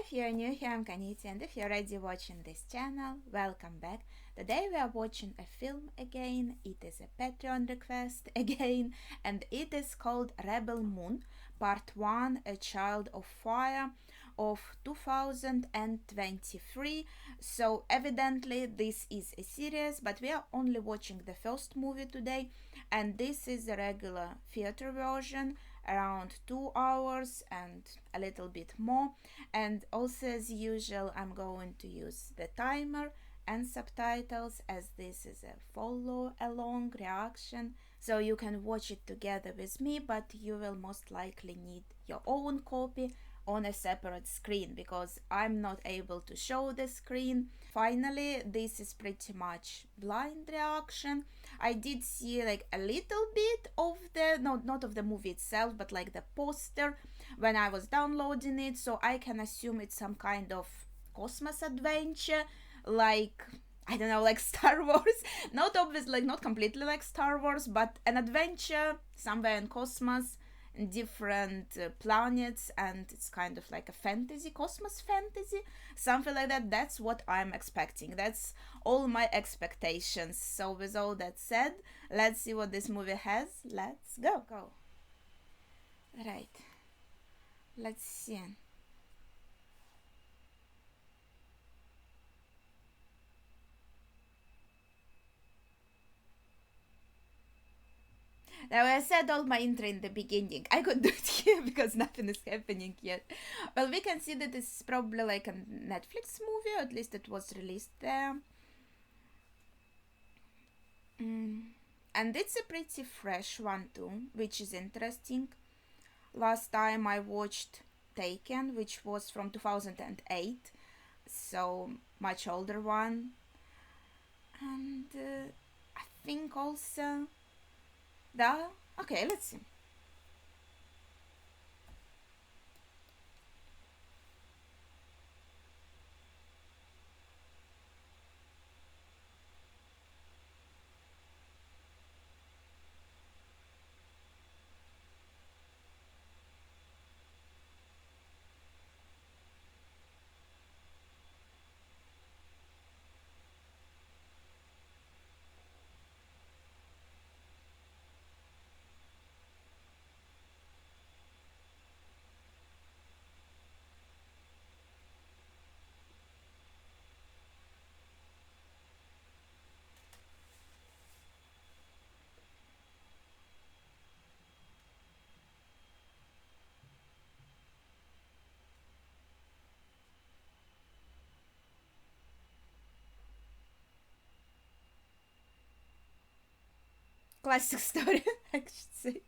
if you're new here, I'm Kaniti, and if you're already watching this channel, welcome back. Today we are watching a film again. It is a Patreon request again, and it is called Rebel Moon, Part 1, A Child of Fire of 2023. So evidently this is a series, but we are only watching the first movie today, and this is the regular theater version, around 2 hours and a little bit more. And also, as usual, I'm going to use the timer and subtitles, as this is a follow along reaction, so you can watch it together with me, but you will most likely need your own copy on a separate screen because I'm not able to show the screen. Finally, this is pretty much blind reaction. I did see like a little bit of the, no, not of the movie itself, but like the poster when I was downloading it, so I can assume it's some kind of cosmos adventure, like, I don't know, like Star Wars. Not obviously, like not completely like Star Wars, but an adventure somewhere in cosmos, in different planets, and it's kind of like a fantasy, cosmos fantasy, something like that. That's what I'm expecting. That's all my expectations. So with all that said, let's see what this movie has. Let's go. Right. Let's see. Now, I said all my intro in the beginning. I could do it here because nothing is happening yet. Well, we can see that this is probably like a Netflix movie, or at least it was released there. And it's a pretty fresh one too, which is interesting. Last time I watched Taken, which was from 2008, so much older one. And I think also the, okay, let's see. Classic story, I should say.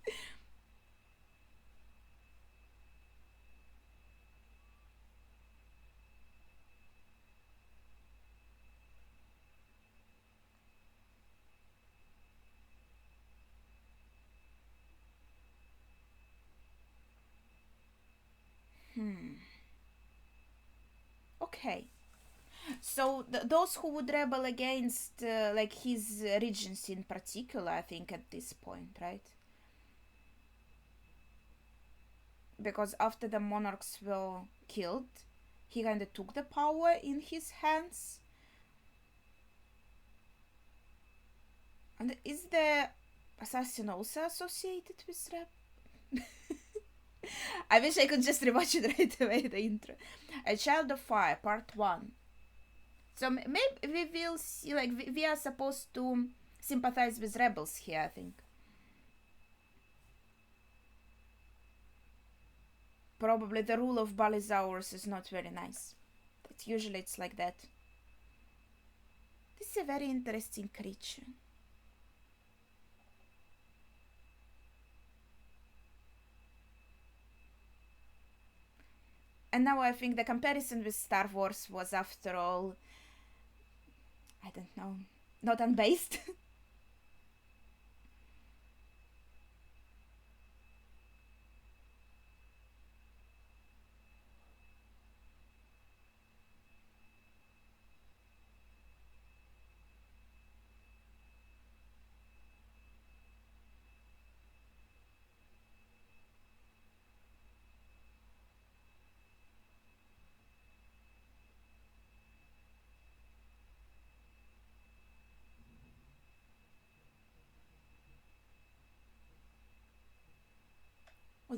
Okay. So those who would rebel against like his regency in particular, I think at this point, right? Because after the monarchs were killed, he kind of took the power in his hands. And is the assassin also associated with rep? I wish I could just rewatch it right away, the intro. A Child of Fire, Part 1. So maybe we will see, like, we are supposed to sympathize with rebels here, I think. Probably the rule of Balizaurus is not very nice. But usually it's like that. This is a very interesting creature. And now I think the comparison with Star Wars was, after all, I don't know, not unbased.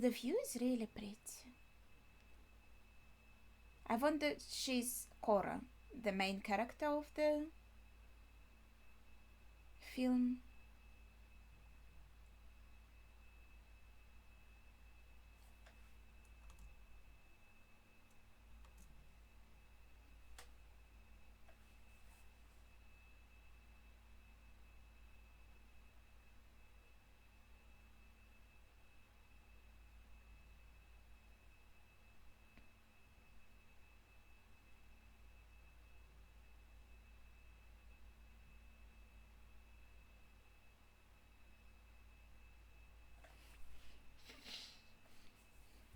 the view is really pretty. I wonder, she's Cora, the main character of the film.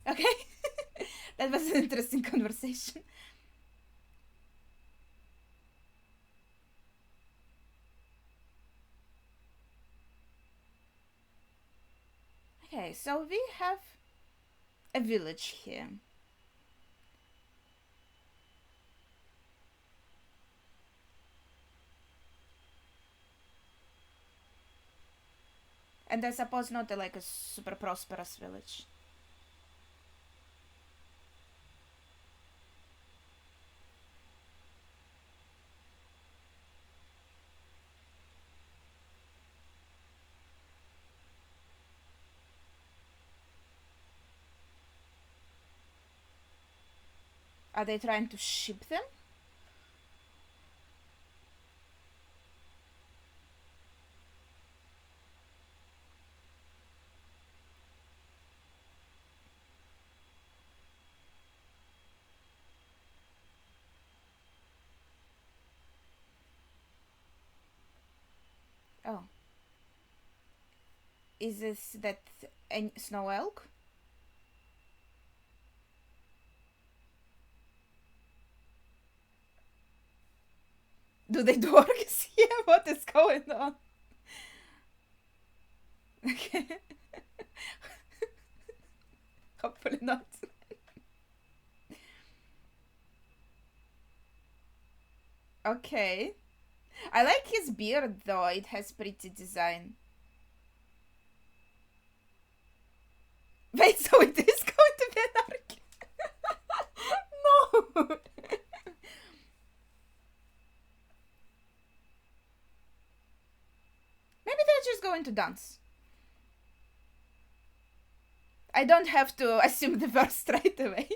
Okay, that was an interesting conversation. Okay, so we have a village here. And I suppose not like a super prosperous village. Are they trying to ship them? Oh. Is this that a snow elk? Do they do orcs here? What is going on? Okay. Hopefully not. Okay. I like his beard though, it has pretty design. Wait, so it is going to be an orc? No! Maybe they're just going to dance. I don't have to assume the worst right away.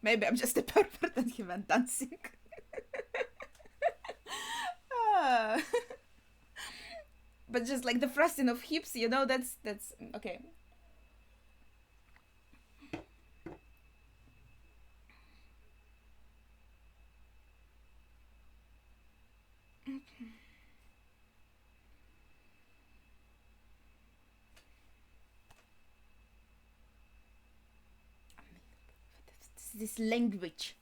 Maybe I'm just a pervert and he went dancing. Ah. But just like the thrusting of hips, you know, that's okay. This language.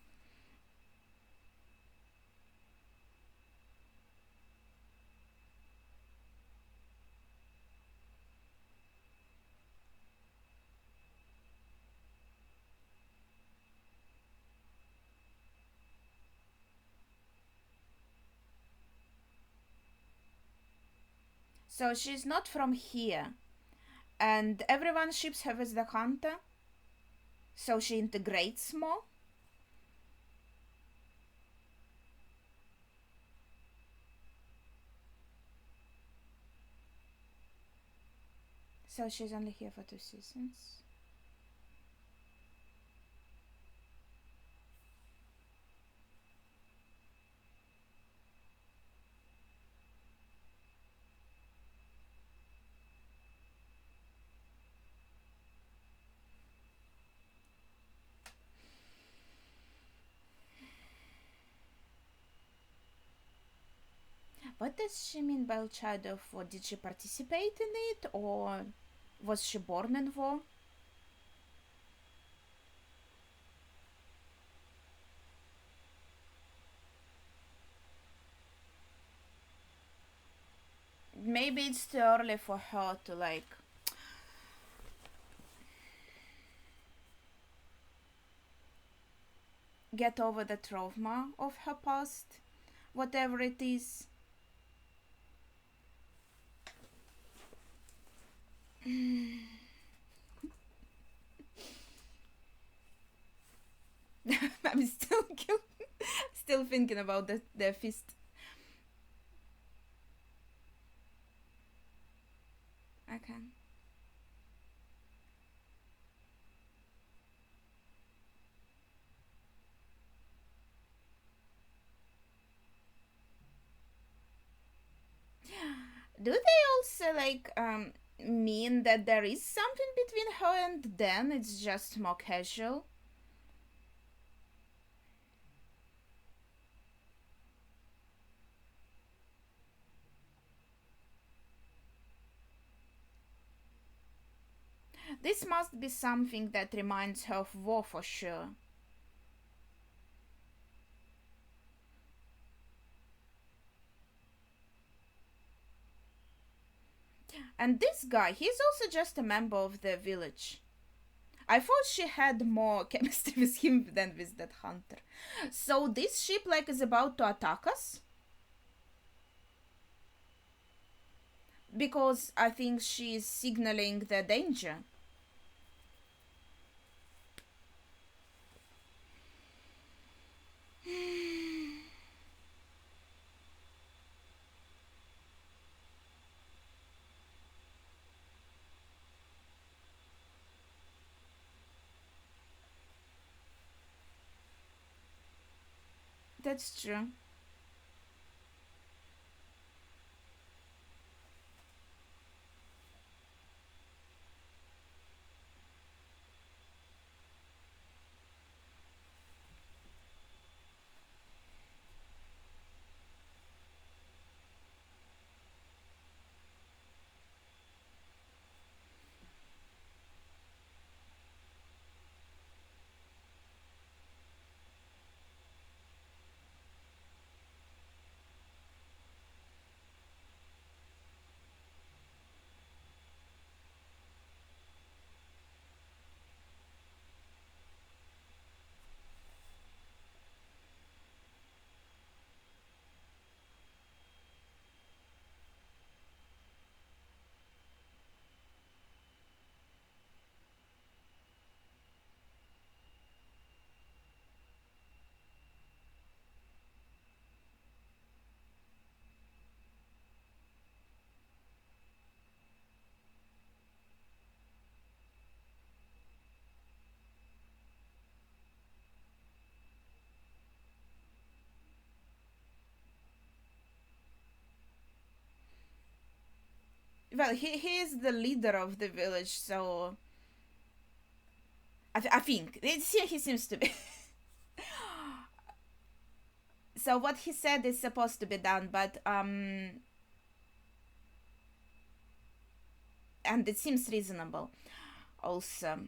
So she's not from here. And everyone ships her as the hunter. So she integrates more. So she's only here for 2 seasons. What does she mean by child of war? Did she participate in it or was she born in war? Maybe it's too early for her to like get over the trauma of her past, whatever it is. I'm still thinking about the fist. Okay. Do they also like mean that there is something between her and Dan? It's just more casual. This must be something that reminds her of War for sure. And this guy, he's also just a member of the village. I thought she had more chemistry with him than with that hunter. So this ship like is about to attack us because I think she's signaling the danger. That's true. Well, he is the leader of the village, so I think he seems to be. So what he said is supposed to be done, but and it seems reasonable, also.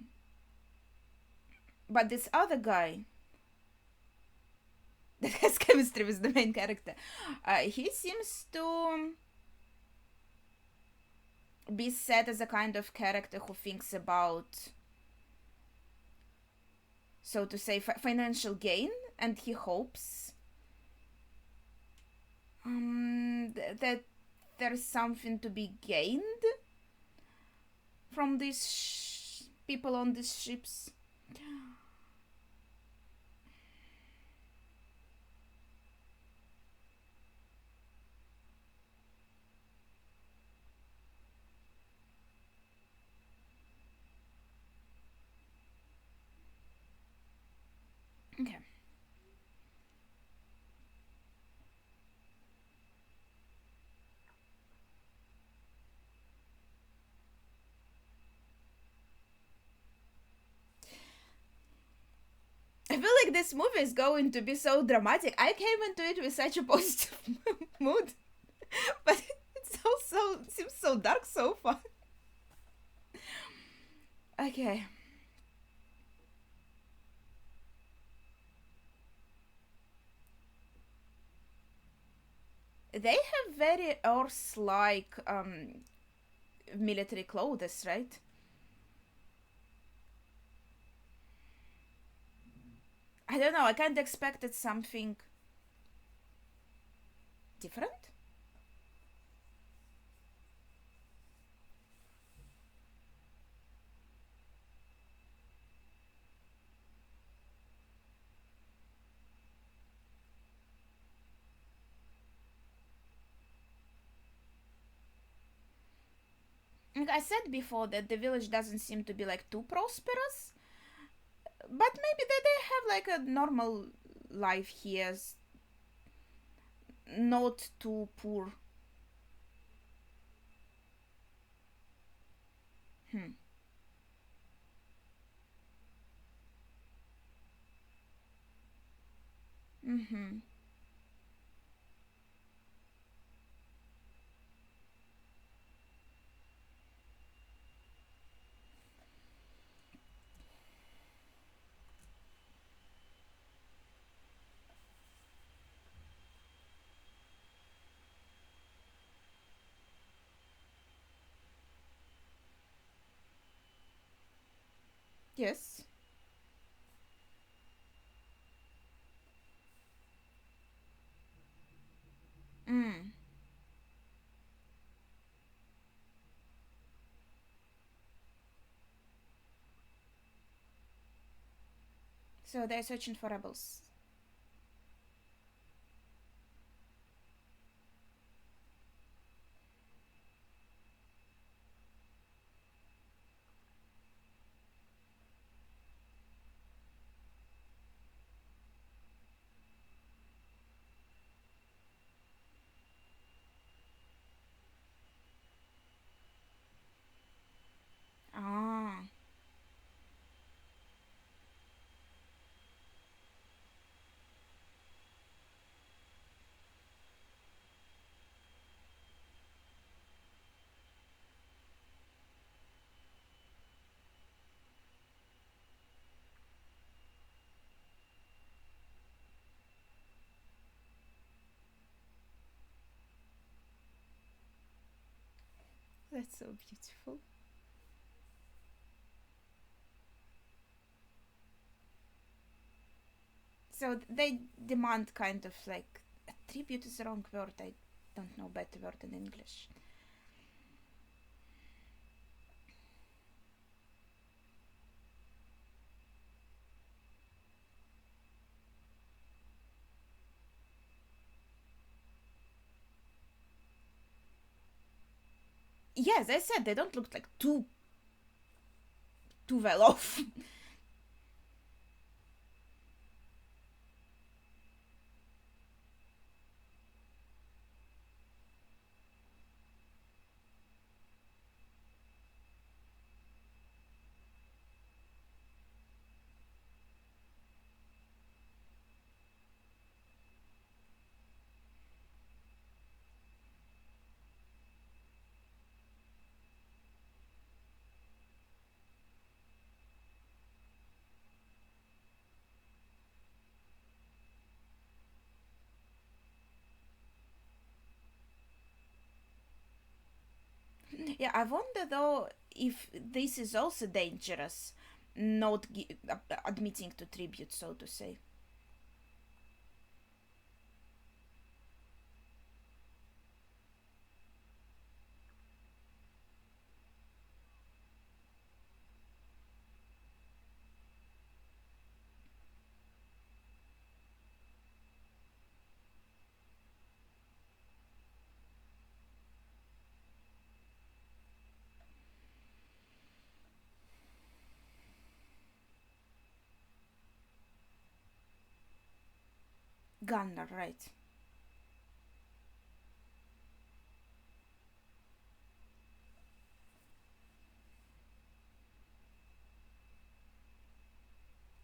But this other guy that has chemistry with the main character, he seems to be set as a kind of character who thinks about, so to say, financial gain, and he hopes that there's something to be gained from these people on these ships. Okay. I feel like this movie is going to be so dramatic. I came into it with such a positive mood, but it's also seems so dark so far. Okay. They have very Earth-like military clothes, right? I don't know. I kind of expected something different. Like I said before, that the village doesn't seem to be like too prosperous, but maybe they have like a normal life here, not too poor. Hmm. Mm-hmm. Yes. Mm. So they're searching for rebels. Ah. That's so beautiful. So they demand kind of like a tribute is the wrong word. I don't know better word in English. Yes, I said they don't look like too well off. Yeah, I wonder though if this is also dangerous, not admitting to tribute, so to say. Gunner, right?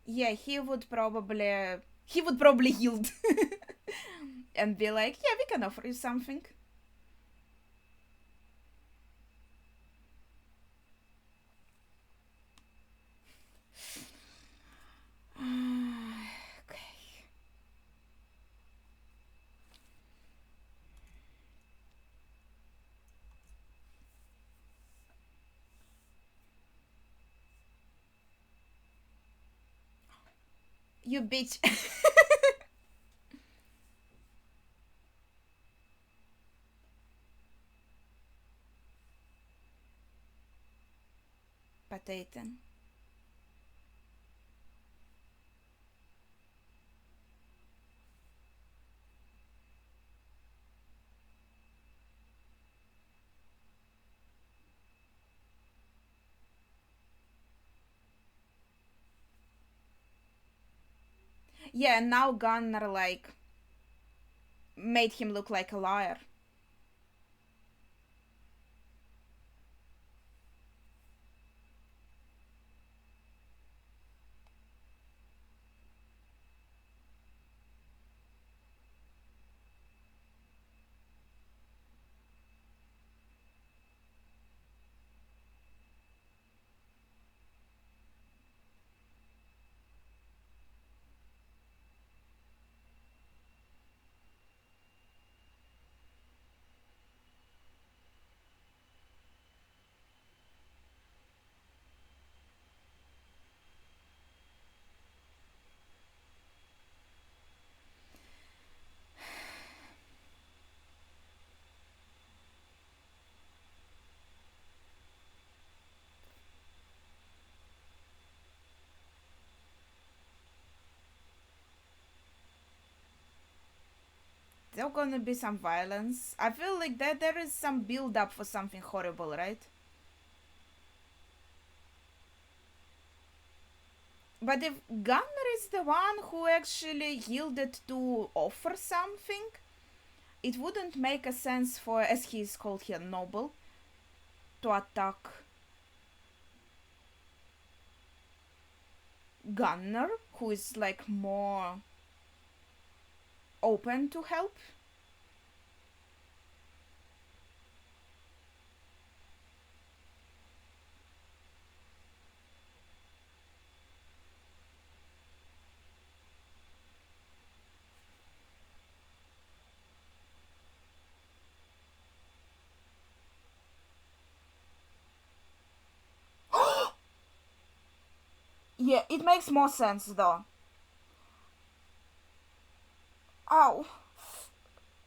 Yeah, he would probably yield and be like, yeah, we can offer you something. Okay. You bitch. Potato. Yeah, now Gunnar like made him look like a liar. There's gonna be some violence. I feel like that there is some build up for something horrible, right? But if Gunnar is the one who actually yielded to offer something, it wouldn't make a sense for, as he is called here, Noble, to attack Gunnar, who is like more open to help. Yeah, it makes more sense though. Oh,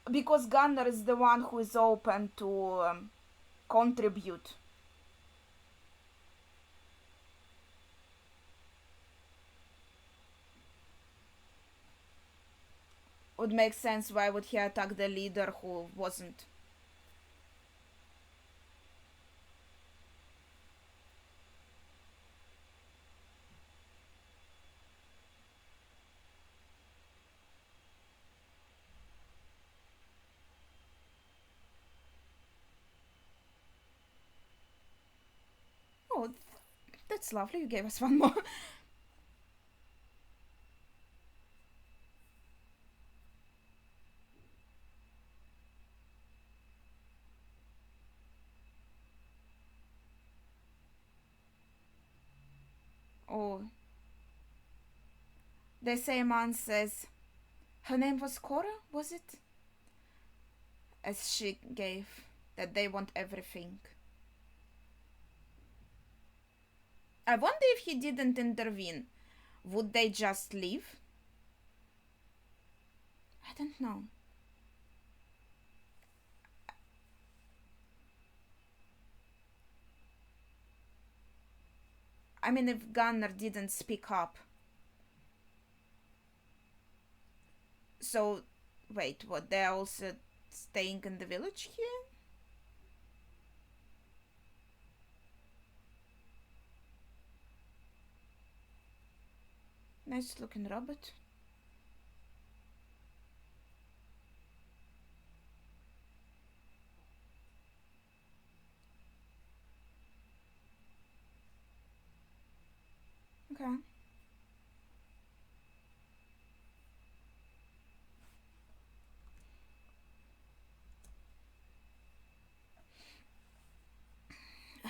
because Gunnar is the one who is open to contribute. Would make sense why would he attack the leader who wasn't. Oh, that's lovely. You gave us one more. Oh, the same man says her name was Cora, was it? As she gave that they want everything. I wonder if he didn't intervene, would they just leave? I don't know. I mean, if Gunnar didn't speak up. So, wait, what? They're also staying in the village here? Nice looking robot. Okay.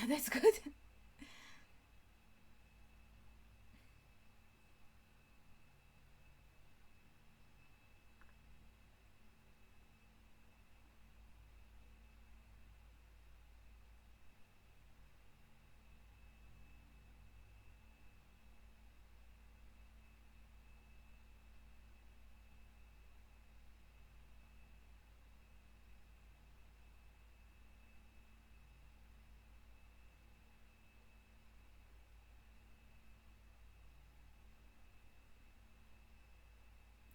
That's good.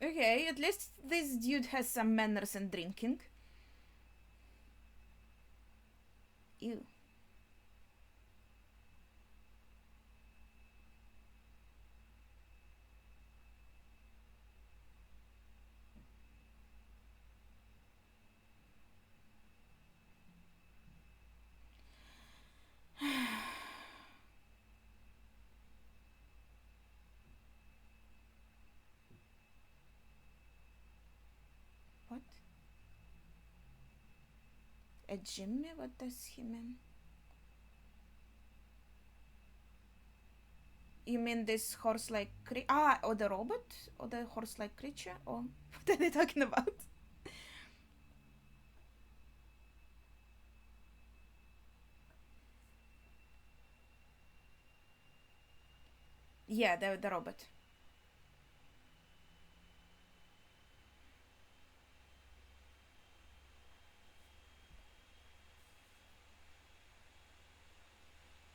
Okay, at least this dude has some manners and drinking. Ew. A Jimmy? What does he mean? You mean this horse-like creature? Or the robot? Or the horse-like creature? Or what are they talking about? Yeah, the robot.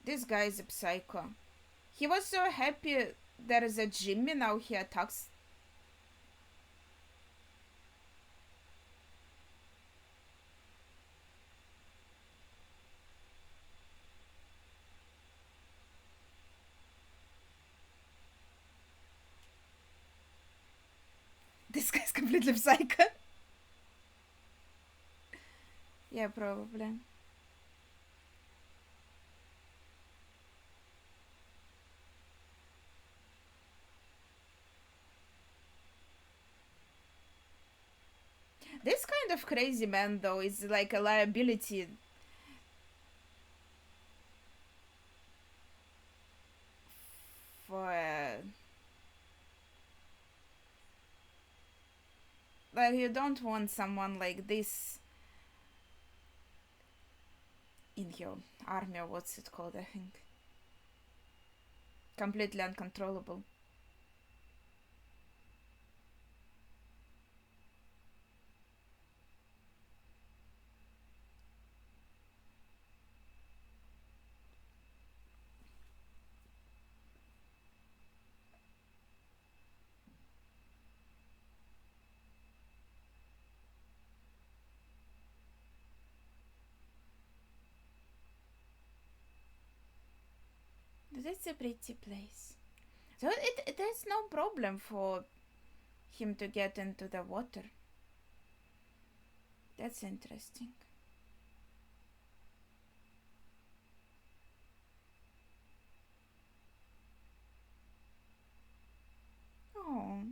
This guy is a psycho. He was so happy there is a Jimmy, now he attacks. This guy's completely psycho. Yeah, probably. This kind of crazy man, though, is like a liability for. Like, you don't want someone like this in your army, or what's it called, I think. Completely uncontrollable. That's a pretty place. So there's no problem for him to get into the water. That's interesting. Oh.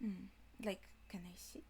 Mm. Like, can I sit?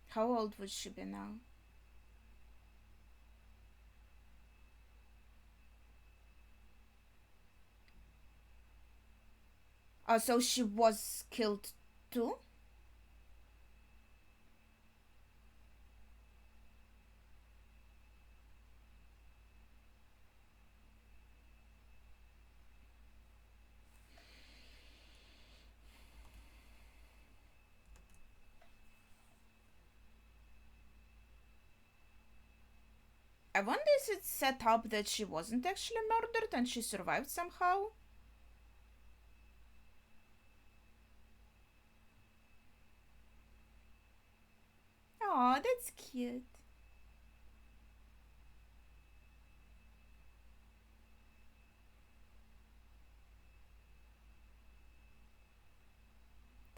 How old would she be now? Oh, so she was killed too? I wonder if it's set up that she wasn't actually murdered and she survived somehow. Oh, that's cute.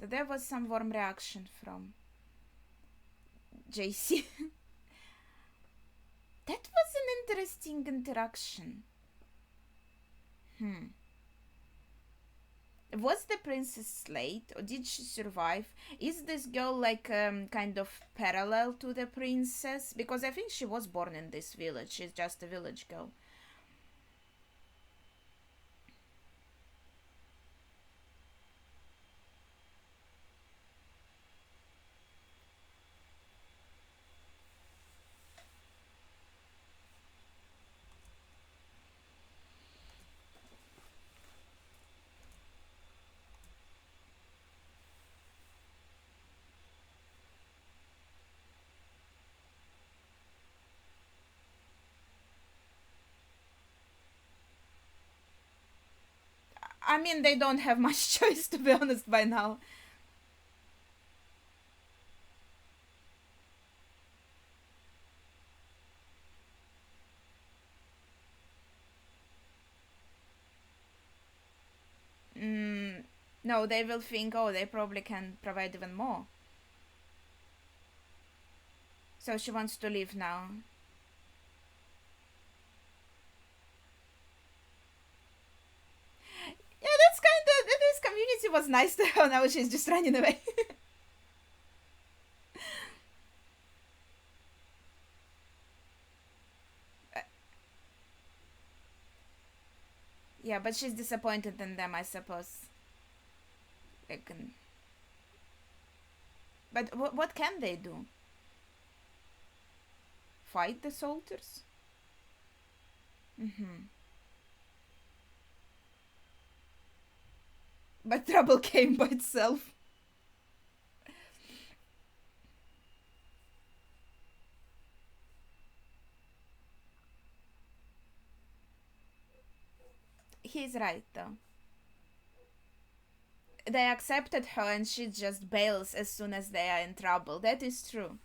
There was some warm reaction from JC. That was an interesting interaction. Hmm. Was the princess late or did she survive? Is this girl like kind of parallel to the princess? Because I think she was born in this village. She's just a village girl. I mean, they don't have much choice to be honest by now. Mm, no, they will think, oh, they probably can provide even more. So she wants to leave now. Yeah, that's kind of this community was nice to her. Now she's just running away. Yeah, but she's disappointed in them, I suppose. Like, but what can they do? Fight the soldiers? Mm-hmm. But trouble came by itself. He's right, though. They accepted her and she just bails as soon as they are in trouble. That is true.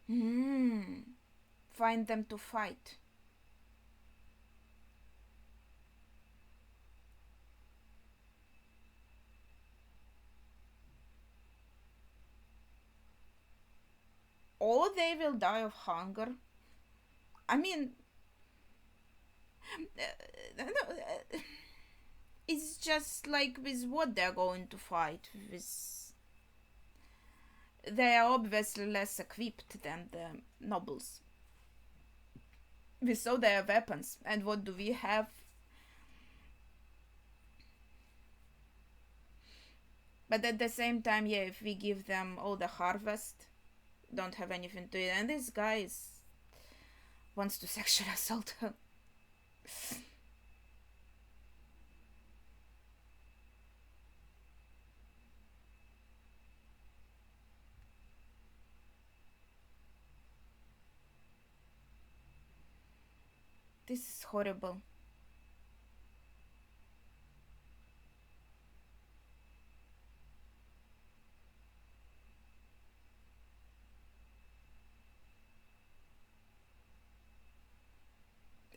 Hmm. Find them to fight. Or they will die of hunger. I mean, it's just like with what they're going to fight with. They are obviously less equipped than the nobles. We saw their weapons, and what do we have? But at the same time, yeah, if we give them all the harvest, don't have anything to eat, and this guy wants to sexually assault her. This is horrible.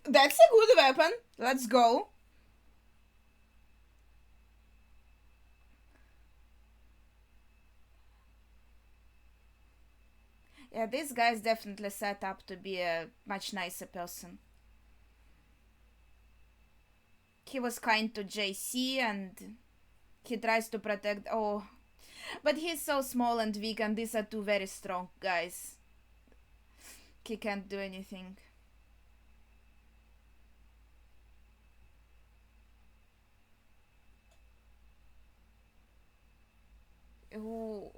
That's a good weapon. Let's go. Yeah, this guy is definitely set up to be a much nicer person. He was kind to JC and he tries to protect. Oh, but he's so small and weak, and these are two very strong guys. He can't do anything. Ooh.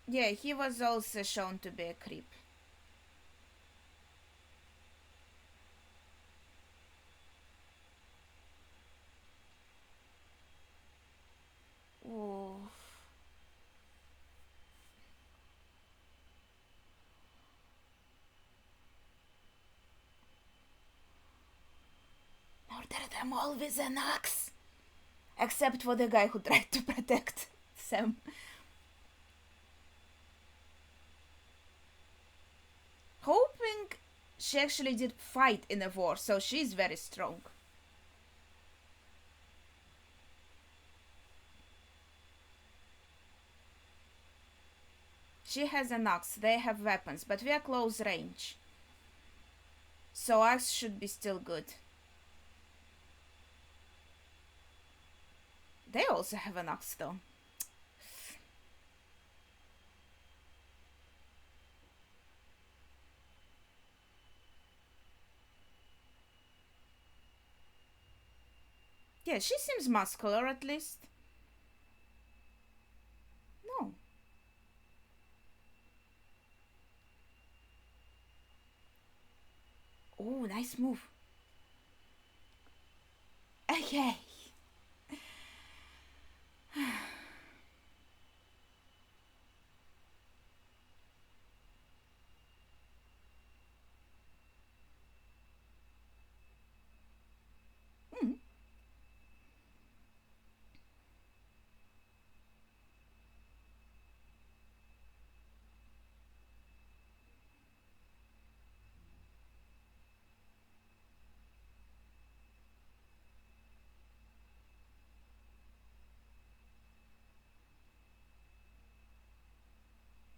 Yeah, he was also shown to be a creep. them all with an axe. Except for the guy who tried to protect Sam. Hoping she actually did fight in a war, so she's very strong. She has an axe, they have weapons, but we are close range. So axe should be still good. They also have an axe though. Yeah, she seems muscular at least. No. Oh, nice move. Okay. Hmm.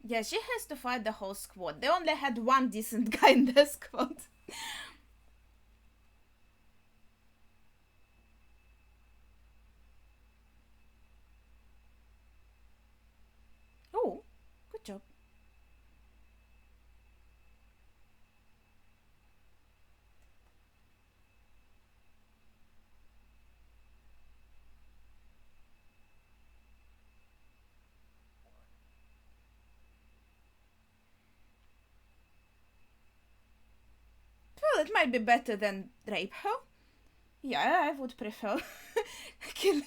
Yeah, she has to fight the whole squad. They only had one decent guy in the squad. Oh, good job. Well, it might be better than rape her. Yeah, I would prefer killing.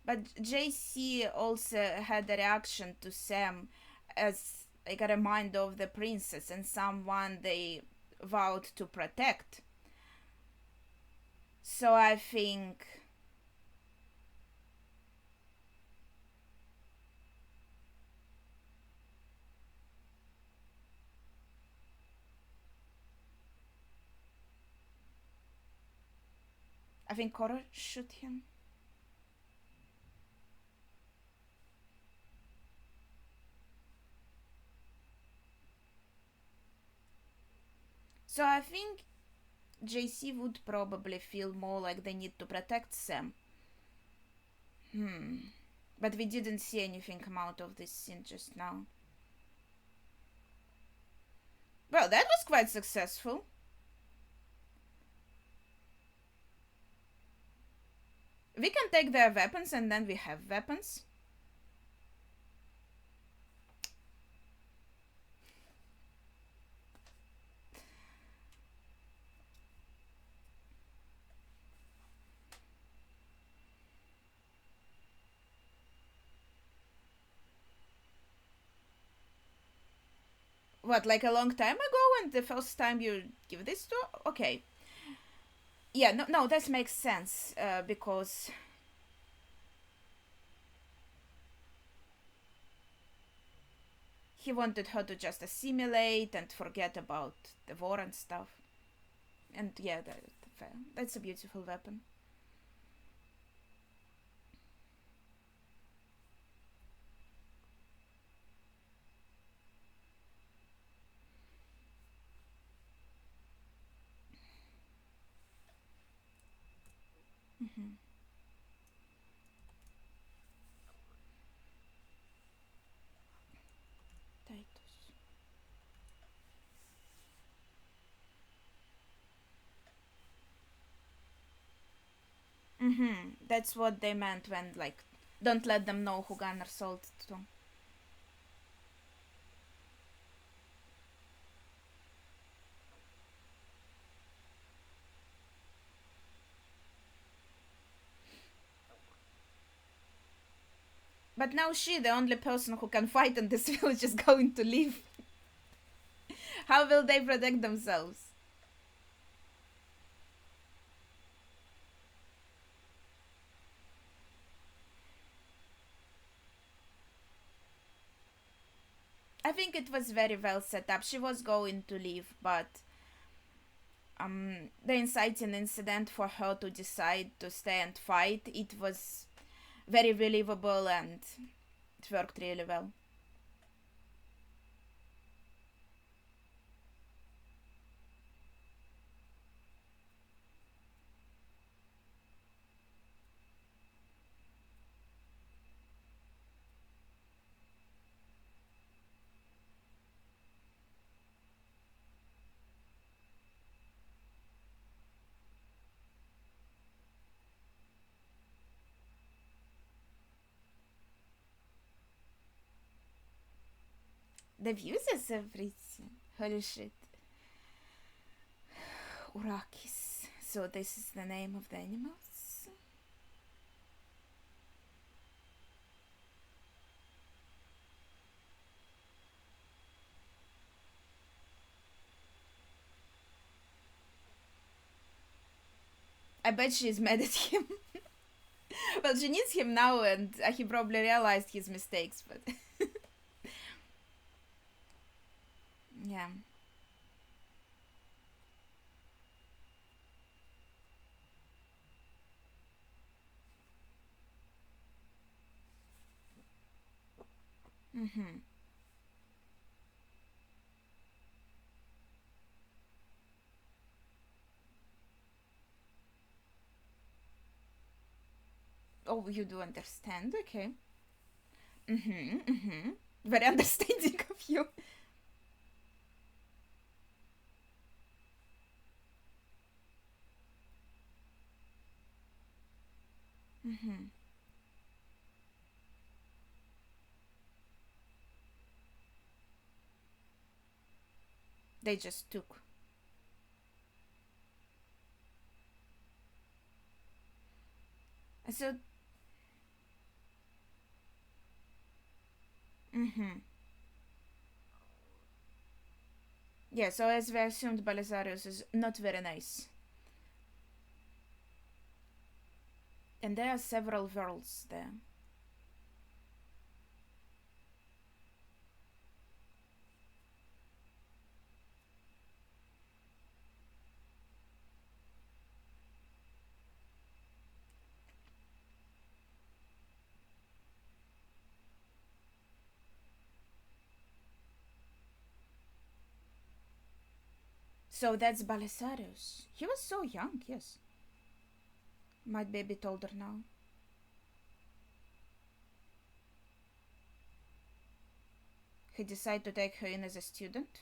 But JC also had a reaction to Sam as like a reminder of the princess and someone they vowed to protect. So I think Cora shoot him. So I think JC would probably feel more like they need to protect Sam. But we didn't see anything come out of this scene just now. Well, that was quite successful. We can take their weapons and then we have weapons. What, like a long time ago and the first time you give this to? Okay. Yeah, no, that makes sense because he wanted her to just assimilate and forget about the war and stuff. And yeah, that's a beautiful weapon. Mm-hmm. Titus. Mm-hmm. That's what they meant when, like, don't let them know who Gunnar sold to. But now she, the only person who can fight in this village, is going to leave. How will they protect themselves? I think it was very well set up. She was going to leave, but the inciting incident for her to decide to stay and fight, it was very believable and it worked really well. The views is everything. Holy shit. Urakis. So this is the name of the animals? I bet she's mad at him. Well, she needs him now, and he probably realized his mistakes, but yeah. Mm-hmm. Oh, you do understand? Okay. Mm-hmm. Mm-hmm. Very understanding of you. Mm-hmm. They just took. So. Mm-hmm. Yeah, so as we assumed, Belisarius is not very nice. And there are several worlds there. So that's Belisarius. He was so young, yes. Might be a bit older now. He decided to take her in as a student.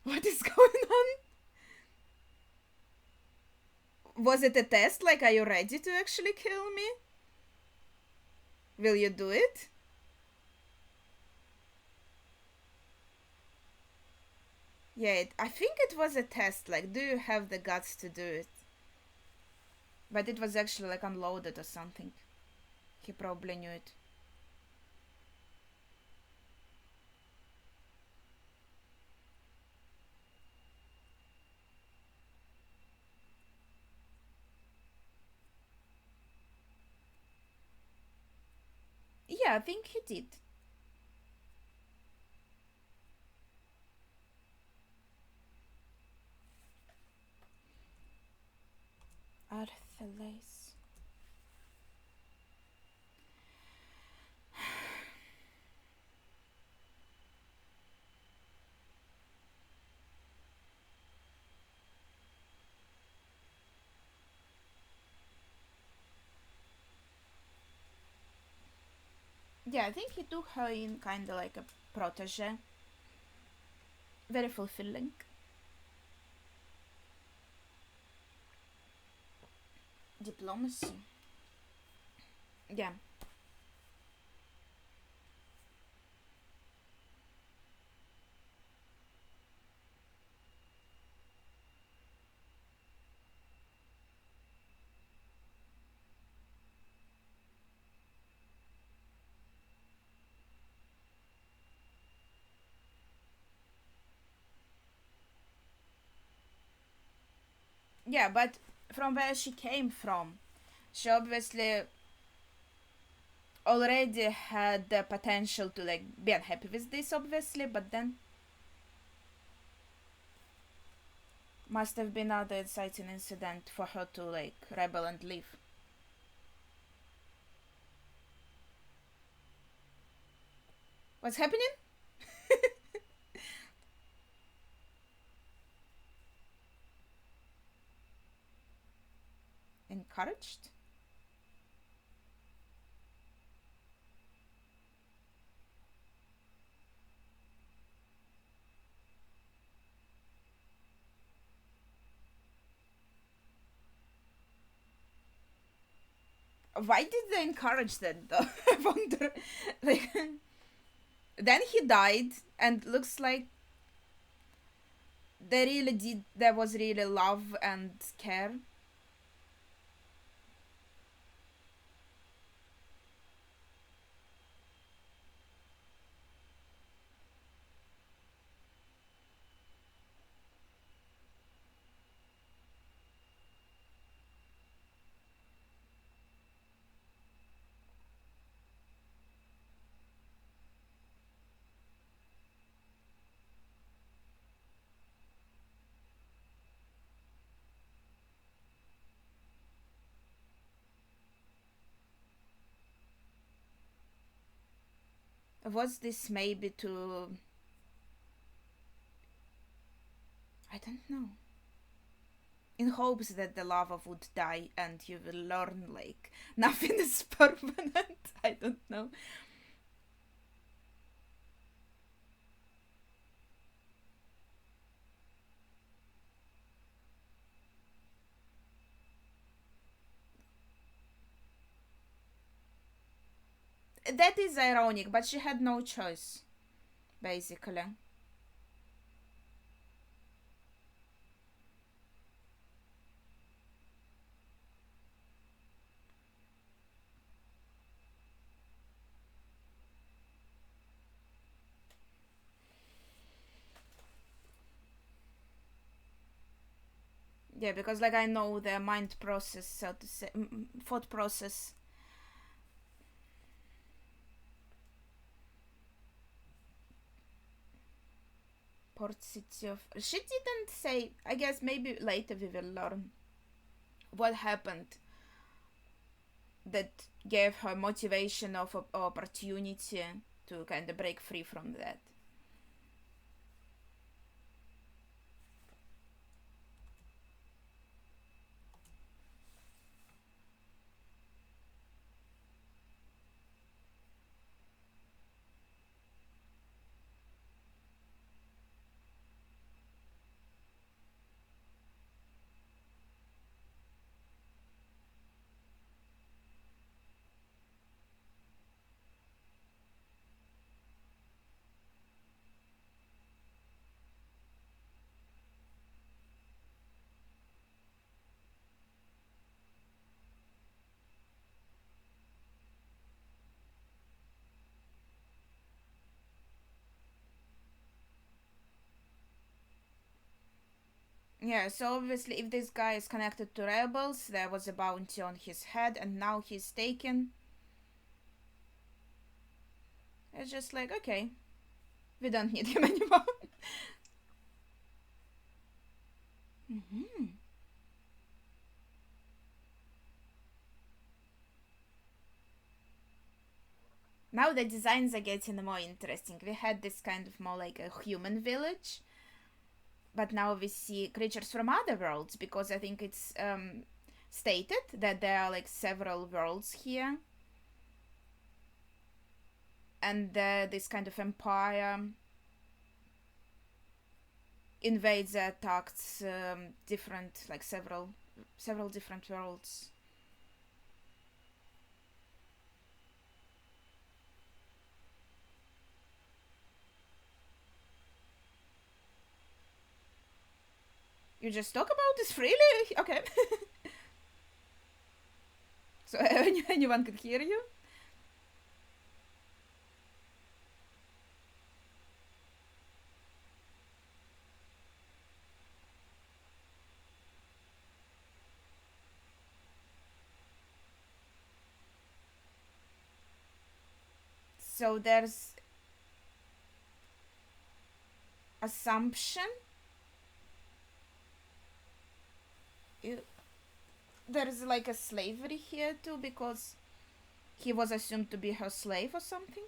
What is going on? Was it a test? Like, are you ready to actually kill me? Will you do it? Yeah, I think it was a test. Like, do you have the guts to do it? But it was actually like unloaded or something. He probably knew it. Yeah, I think he did. Arthelace. Yeah, I think he took her in kind of like a protege. Very fulfilling. Diplomacy. Yeah. Yeah, but from where she came from, she obviously already had the potential to like be unhappy with this, obviously, but then must have been other inciting incident for her to like rebel and leave. What's happening? Encouraged? Why did they encourage that though? I wonder. Like, then he died, and looks like they really did. There was really love and care. Was this maybe to? I don't know. In hopes that the lava would die and you will learn like nothing is permanent. I don't know. That is ironic, but she had no choice, basically. Yeah, because like I know their mind process, so to say, thought process. Port City of. She didn't say. I guess maybe later we will learn what happened that gave her motivation of opportunity to kind of break free from that. Yeah, so obviously, if this guy is connected to rebels, there was a bounty on his head, and now he's taken. It's just like, okay, we don't need him anymore. Mm-hmm. Now the designs are getting more interesting. We had this kind of more like a human village, but now we see creatures from other worlds because I think it's stated that there are like several worlds here, and this kind of empire invades, attacks different, like several different worlds. You just talk about this freely? Okay. So anyone could hear you? So there's assumption. You, there's like a slavery here too because he was assumed to be her slave or something.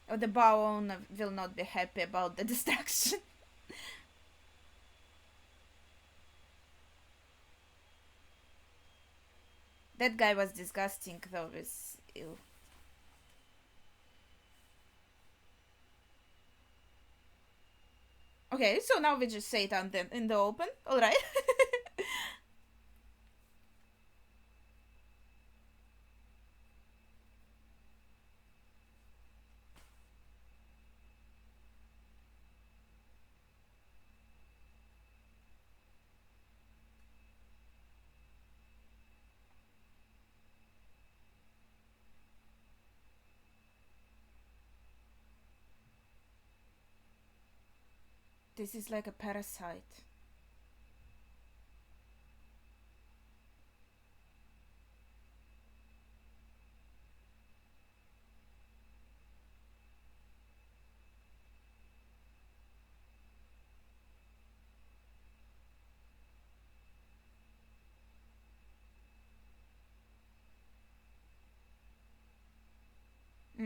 Or the bar owner will not be happy about the distraction. That guy was disgusting though. With ew. Okay, so now we just say it on in the open. All right. This is like a parasite.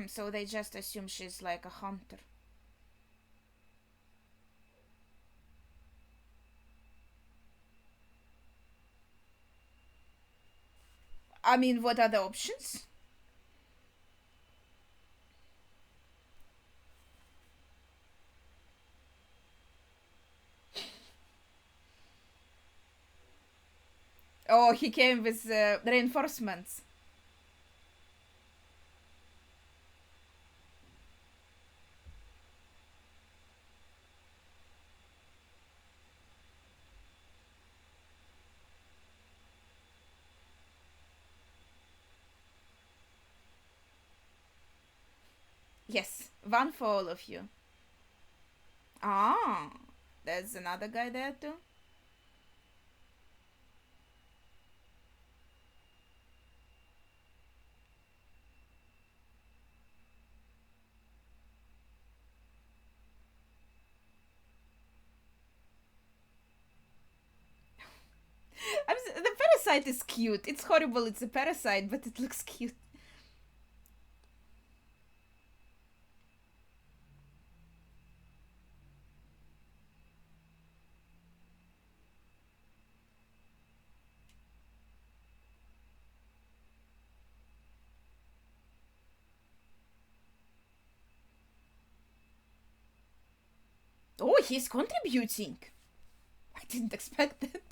So they just assume she's like a hunter. I mean, what are the options? Oh, he came with reinforcements. Yes, one for all of you. Ah, there's another guy there too. The parasite is cute. It's horrible. It's a parasite, but it looks cute. Oh, he's contributing. I didn't expect that.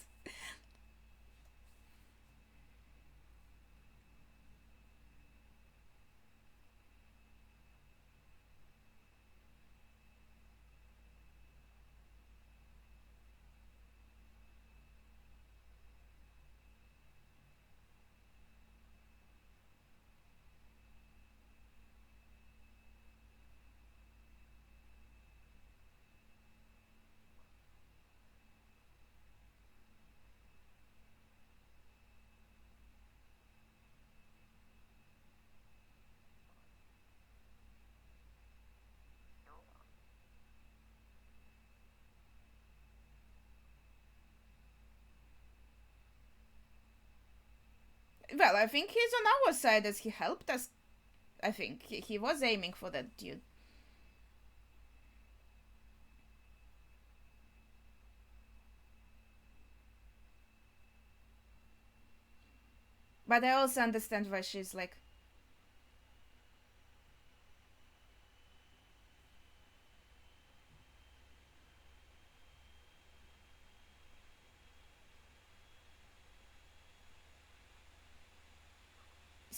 Well, I think he's on our side as he helped us. I think he was aiming for that dude. But I also understand why she's like,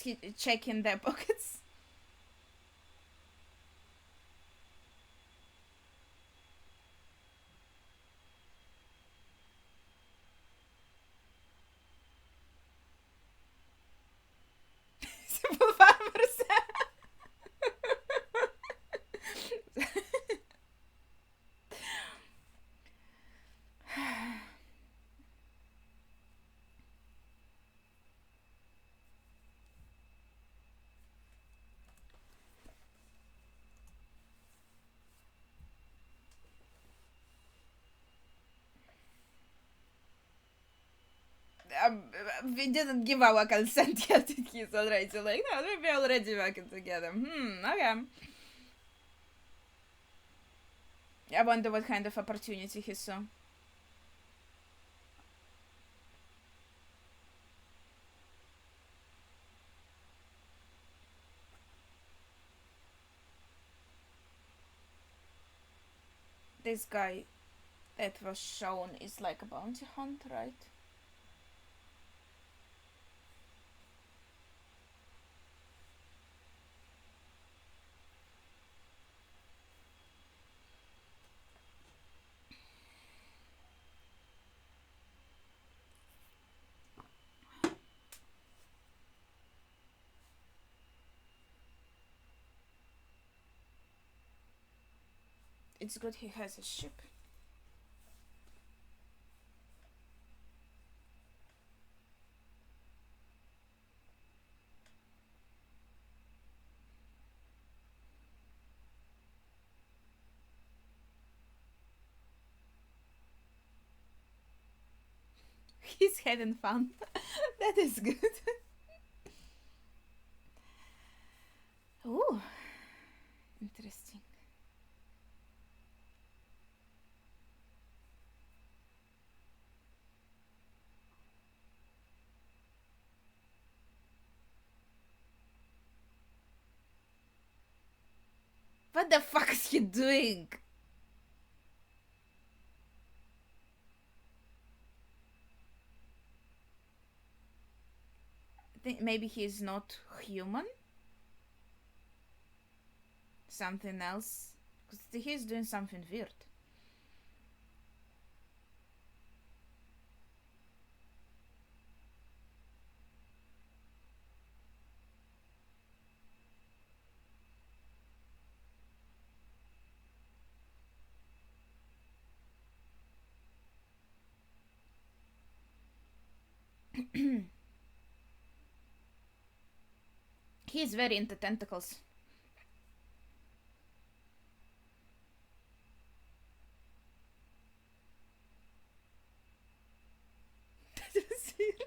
he checking their pockets. we didn't give our consent yet. He's already like, no, we're already working together. Okay. I wonder what kind of opportunity he saw. This guy that was shown is like a bounty hunter, right? It's good he has a ship. He's having fun. That is good. Ooh, interesting. What the fuck is he doing? I think maybe he's not human. Something else. Because he's doing something weird. He's very into tentacles. That was weird.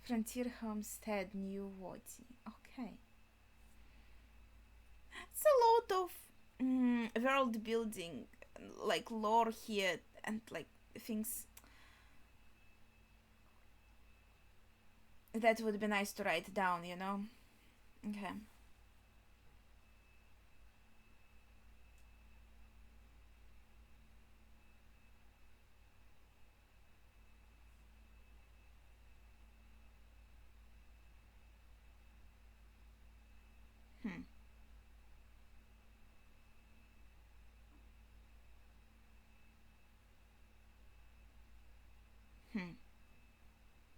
Frontier Homestead, New Wadi. Okay. It's a lot of world building, like lore here, and like things that would be nice to write down, you know? Okay. Hmm. Hmm.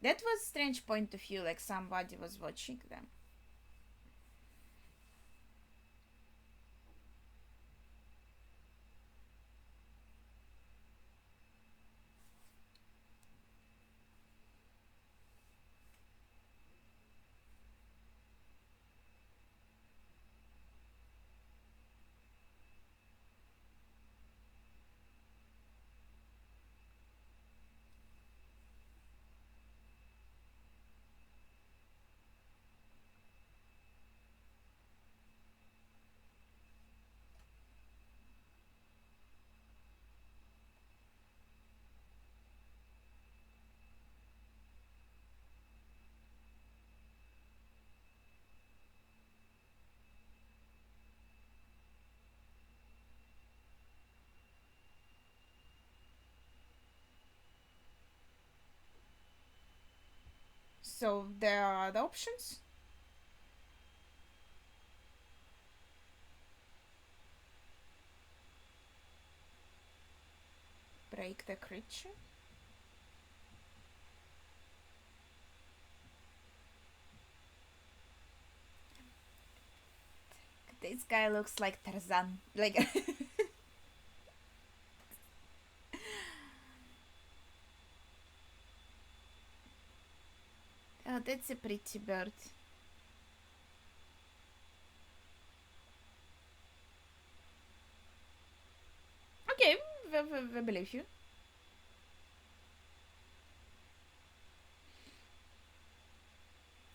That was strange point of view, like somebody was watching them. So there are other options. Break the creature. This guy looks like Tarzan. Like oh, that's a pretty bird. Okay, we believe you.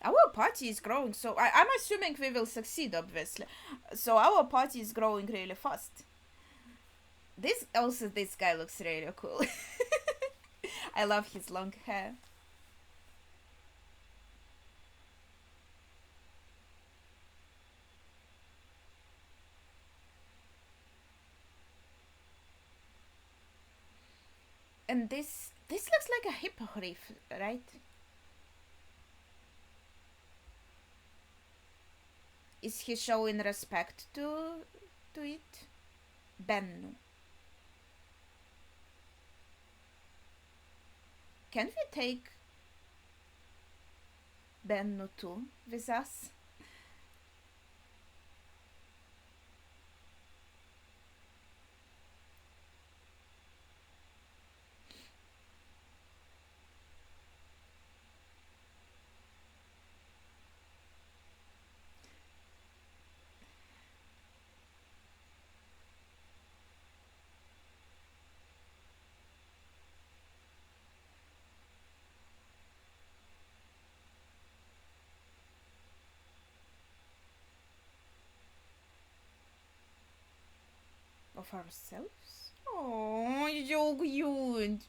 Our party is growing, so I'm assuming we will succeed, obviously. So our party is growing really fast. This guy looks really cool. I love his long hair. And this looks like a hippogriff, right? Is he showing respect to it? Bennu. Can we take Bennu too with us? Of ourselves? Oh, so cute.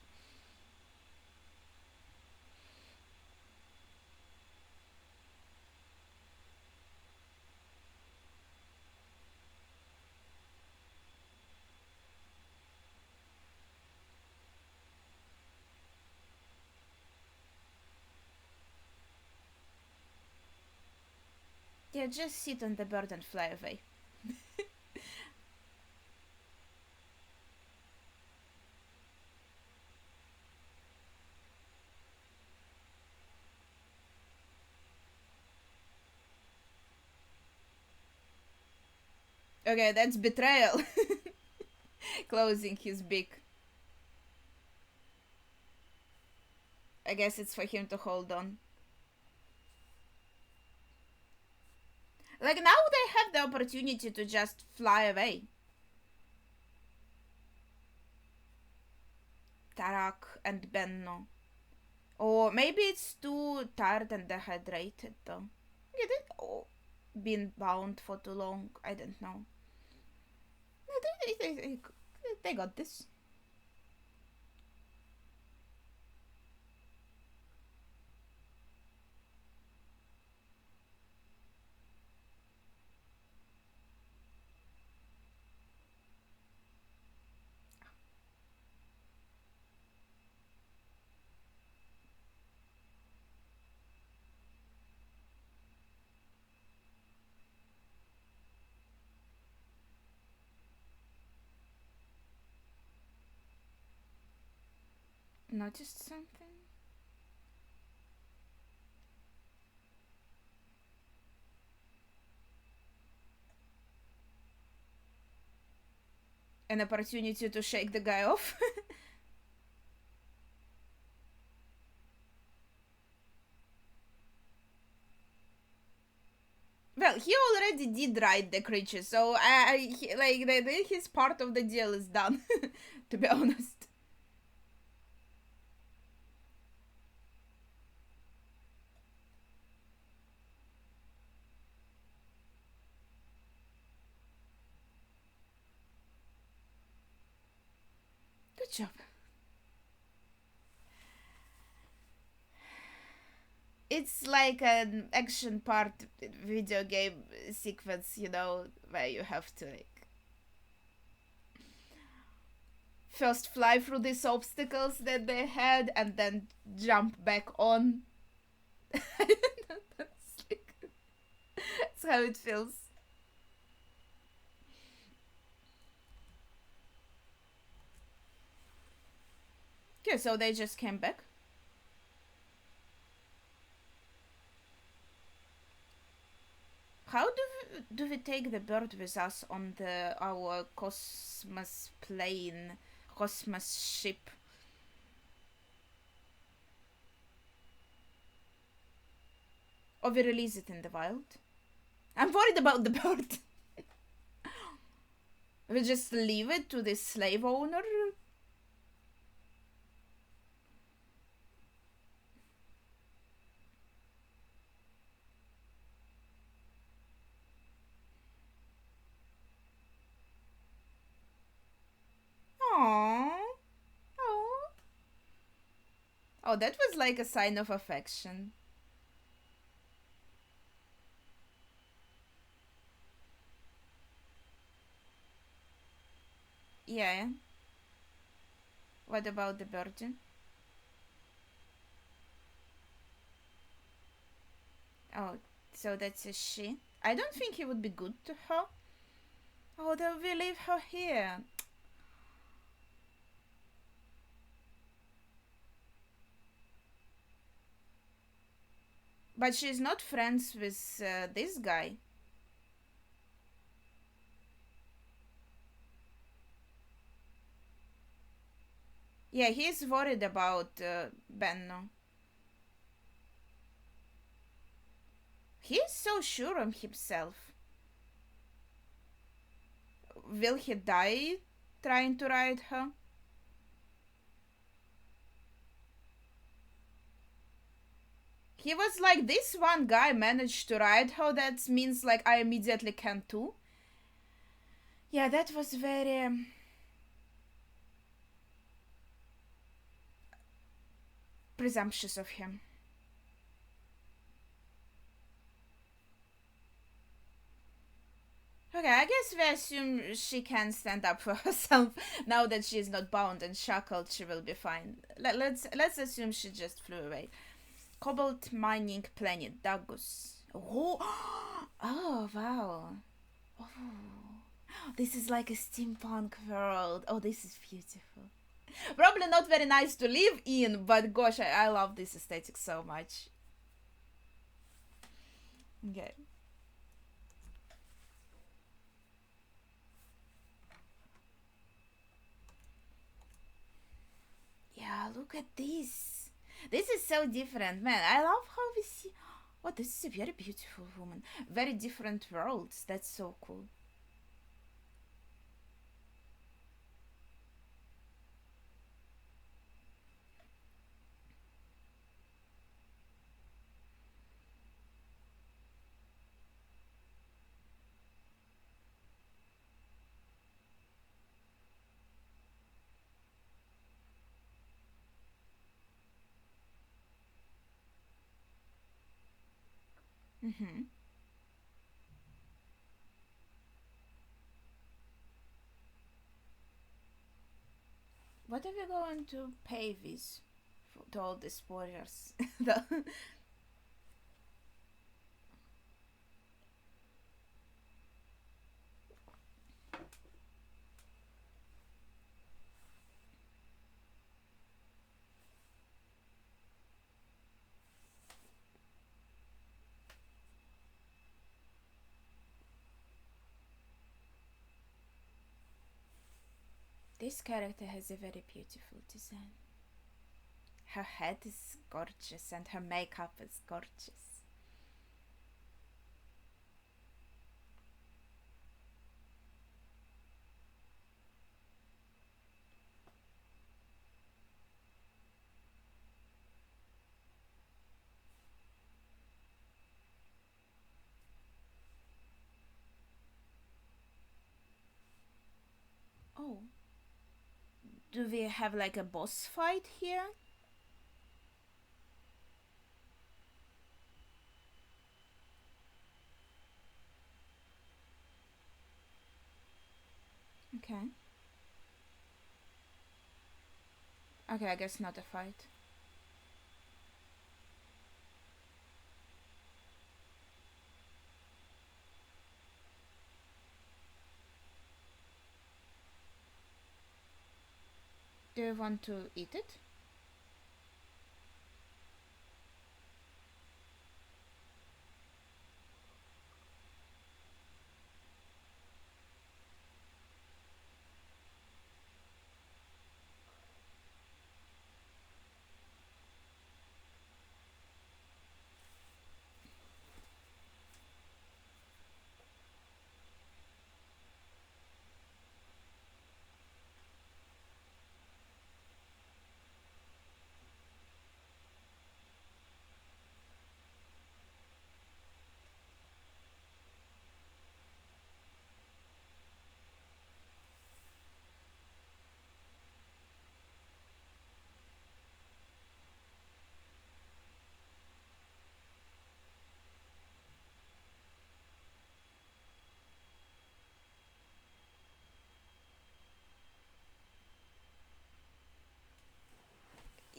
Yeah, just sit on the bird and fly away. Okay, that's betrayal. Closing his beak. I guess it's for him to hold on. Like now they have the opportunity to just fly away. Tarak and Benno. Or maybe it's too tired and dehydrated though. Yeah, been bound for too long. I don't know. They got this. Noticed something? An opportunity to shake the guy off? Well, he already did ride the creature, so his part of the deal is done. To be honest. Good job. It's like an action part video game sequence, where you have to like first fly through these obstacles that they had and then jump back on. That's how it feels. Okay, so they just came back. How do we take the bird with us on our cosmos plane, cosmos ship? Or we release it in the wild? I'm worried about the bird. We just leave it to the slave owner? Oh, that was like a sign of affection. Yeah. What about the virgin? Oh, so that's a she. I don't think he would be good to her. Oh, then we leave her here. But she's not friends with this guy. Yeah, he's worried about Benno. He's so sure of himself. Will he die trying to ride her? He was like, this one guy managed to ride her, that means like I immediately can too. Yeah, that was very presumptuous of him. Okay, I guess we assume she can stand up for herself now that she is not bound and shackled. She will be fine. Let's assume she just flew away. Cobalt mining planet Dagus. Oh, oh wow. Oh, this is like a steampunk world. Oh, this is beautiful. Probably not very nice to live in, but gosh, I love this aesthetic so much. Okay. Yeah, look at this. This is so different, man. I love how we see. Oh, this is a very beautiful woman. Very different worlds. That's so cool. Mm-hmm. What are we going to pay with to all these warriors? This character has a very beautiful design. Her head is gorgeous and her makeup is gorgeous. Oh, do we have like a boss fight here? Okay. Okay, I guess not a fight. Do you want to eat it?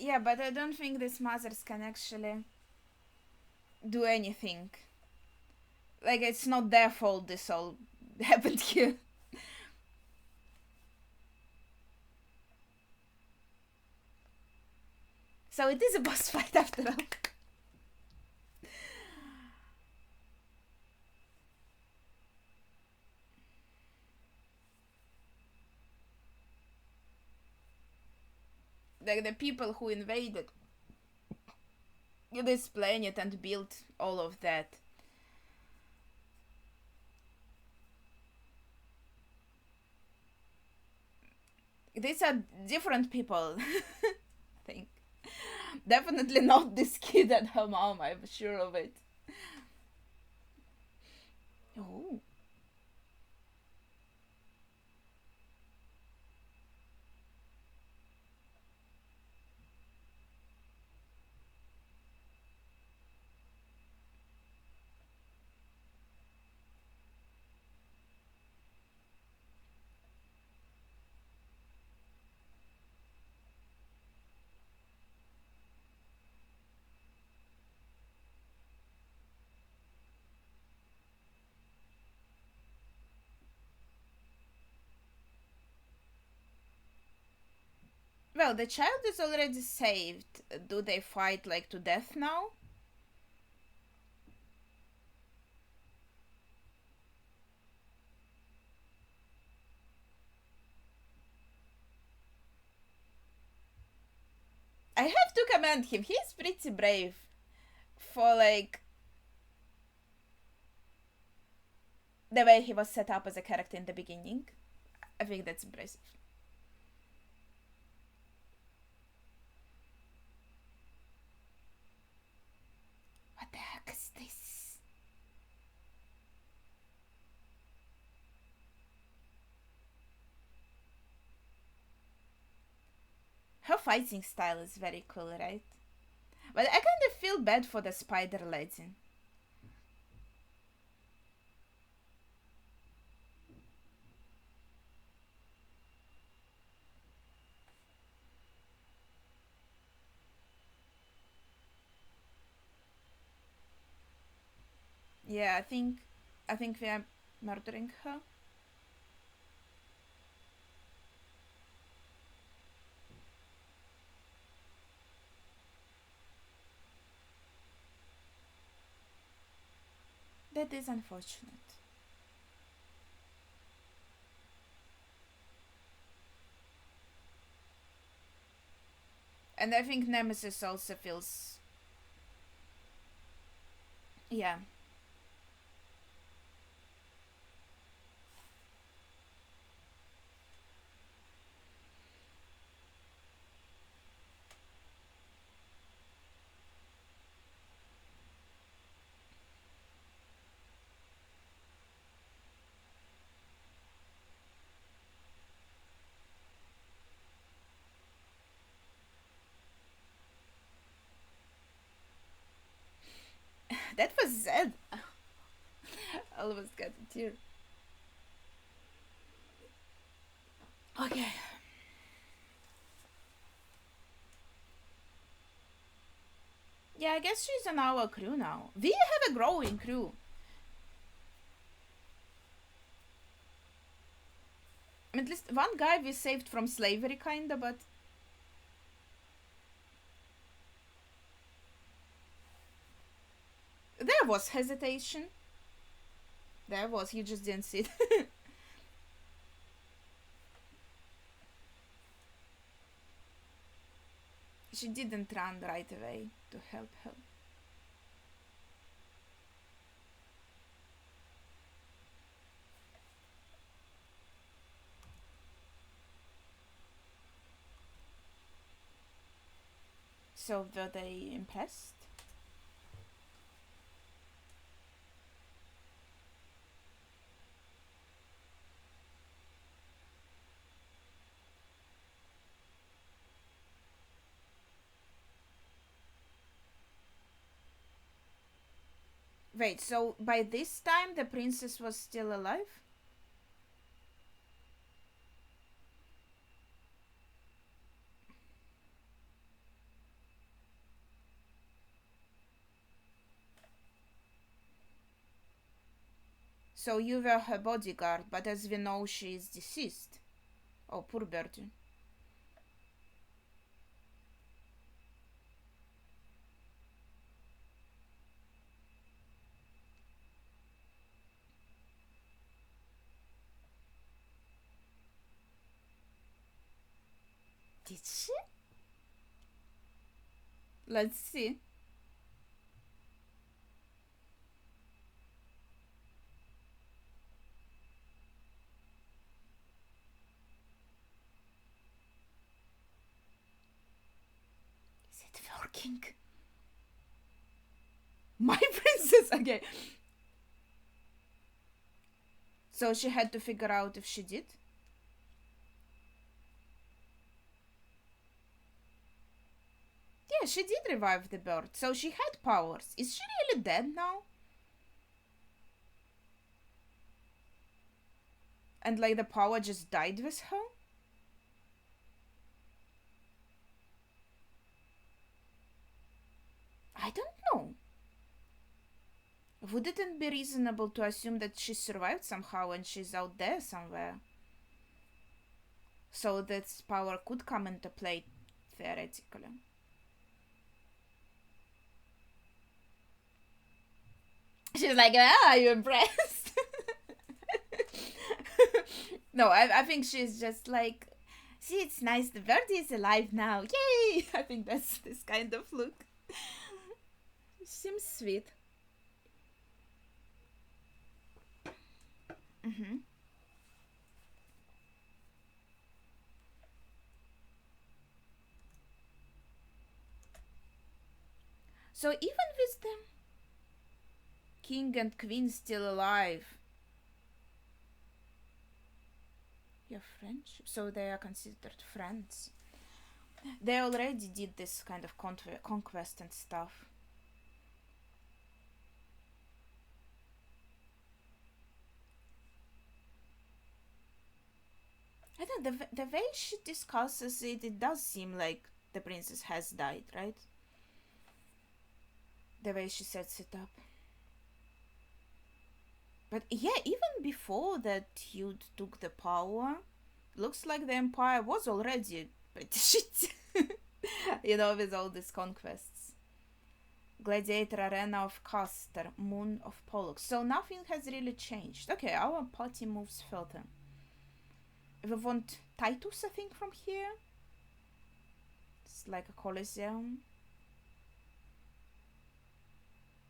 Yeah, but I don't think these mothers can actually do anything. Like, it's not their fault this all happened here. So it is a boss fight after all. Like, the people who invaded this planet and built all of that. These are different people. I think. Definitely not this kid and her mom, I'm sure of it. Oh. Well, the child is already saved. Do they fight like to death now? I have to commend him. He's pretty brave for like the way he was set up as a character in the beginning. I think that's impressive. What the heck is this? Her fighting style is very cool, right? But I kind of feel bad for the spider lady. Yeah, I think we are murdering her. That is unfortunate. And I think Nemesis also feels. Yeah. That was sad. I almost got a tear. Okay. Yeah, I guess she's on our crew now. We have a growing crew. I mean, at least one guy we saved from slavery, kinda, but. There was hesitation. There was, you just didn't see it. She didn't run right away to help her. So were they impressed? Wait, so by this time the princess was still alive? So you were her bodyguard, but as we know, she is deceased. Oh, poor birdie. Did she? Let's see. Is it working? My princess. Okay. So she had to figure out if she did. Yeah, she did revive the bird. So she had powers. Is she really dead now? And like the power just died with her? I don't know. Would it be reasonable to assume that she survived somehow and she's out there somewhere? So this power could come into play theoretically. She's like, are you impressed? No, I think she's just like, see, it's nice the birdie is alive now. Yay! I think that's this kind of look. Seems sweet. Mm-hmm. So even with the king and queen still alive, your friendship, so they are considered friends. They already did this kind of conquest and stuff. I don't know, the way she discusses it, it does seem like the princess has died, right? The way she sets it up. But yeah, even before that Hugh took the power, looks like the empire was already pretty shit. You know, with all these conquests. Gladiator Arena of Castor, Moon of Pollux. So nothing has really changed. Okay, our party moves further. We want Titus, I think, from here. It's like a Colosseum.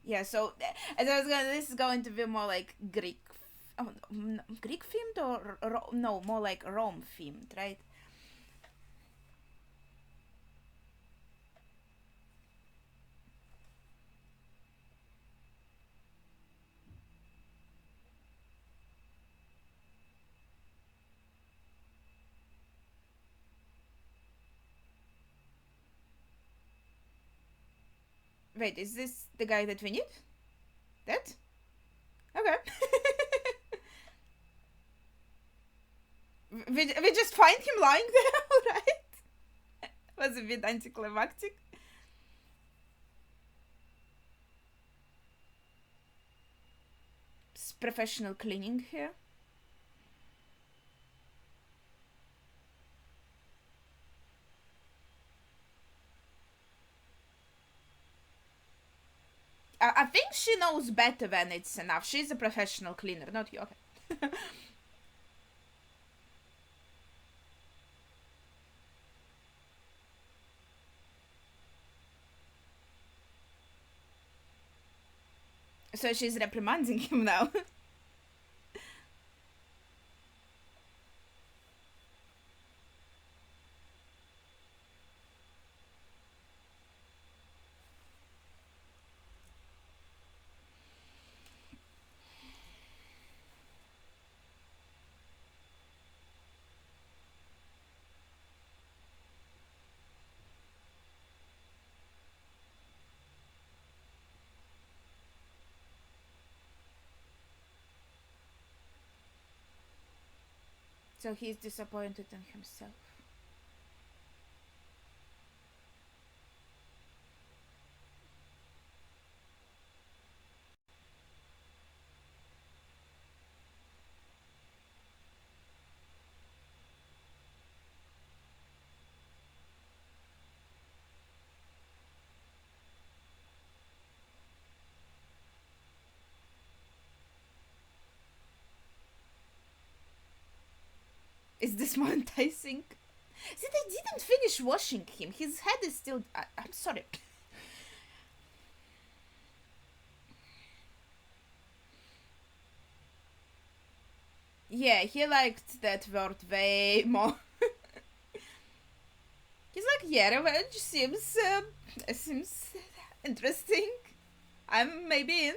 Yeah, so as I was going, this is going to be more like Greek, Greek themed or no, more like Rome themed, right? Wait, is this the guy that we need? That? Okay. We just find him lying there, right? Was a bit anticlimactic. It's professional cleaning here. I think she knows better when it's enough. She's a professional cleaner, not you. Okay. So she's reprimanding him now. So he's disappointed in himself. this more enticing. See, they didn't finish washing him. His head is still. I'm sorry. Yeah, he liked that word way more. He's like, yeah, revenge seems interesting. I'm maybe in.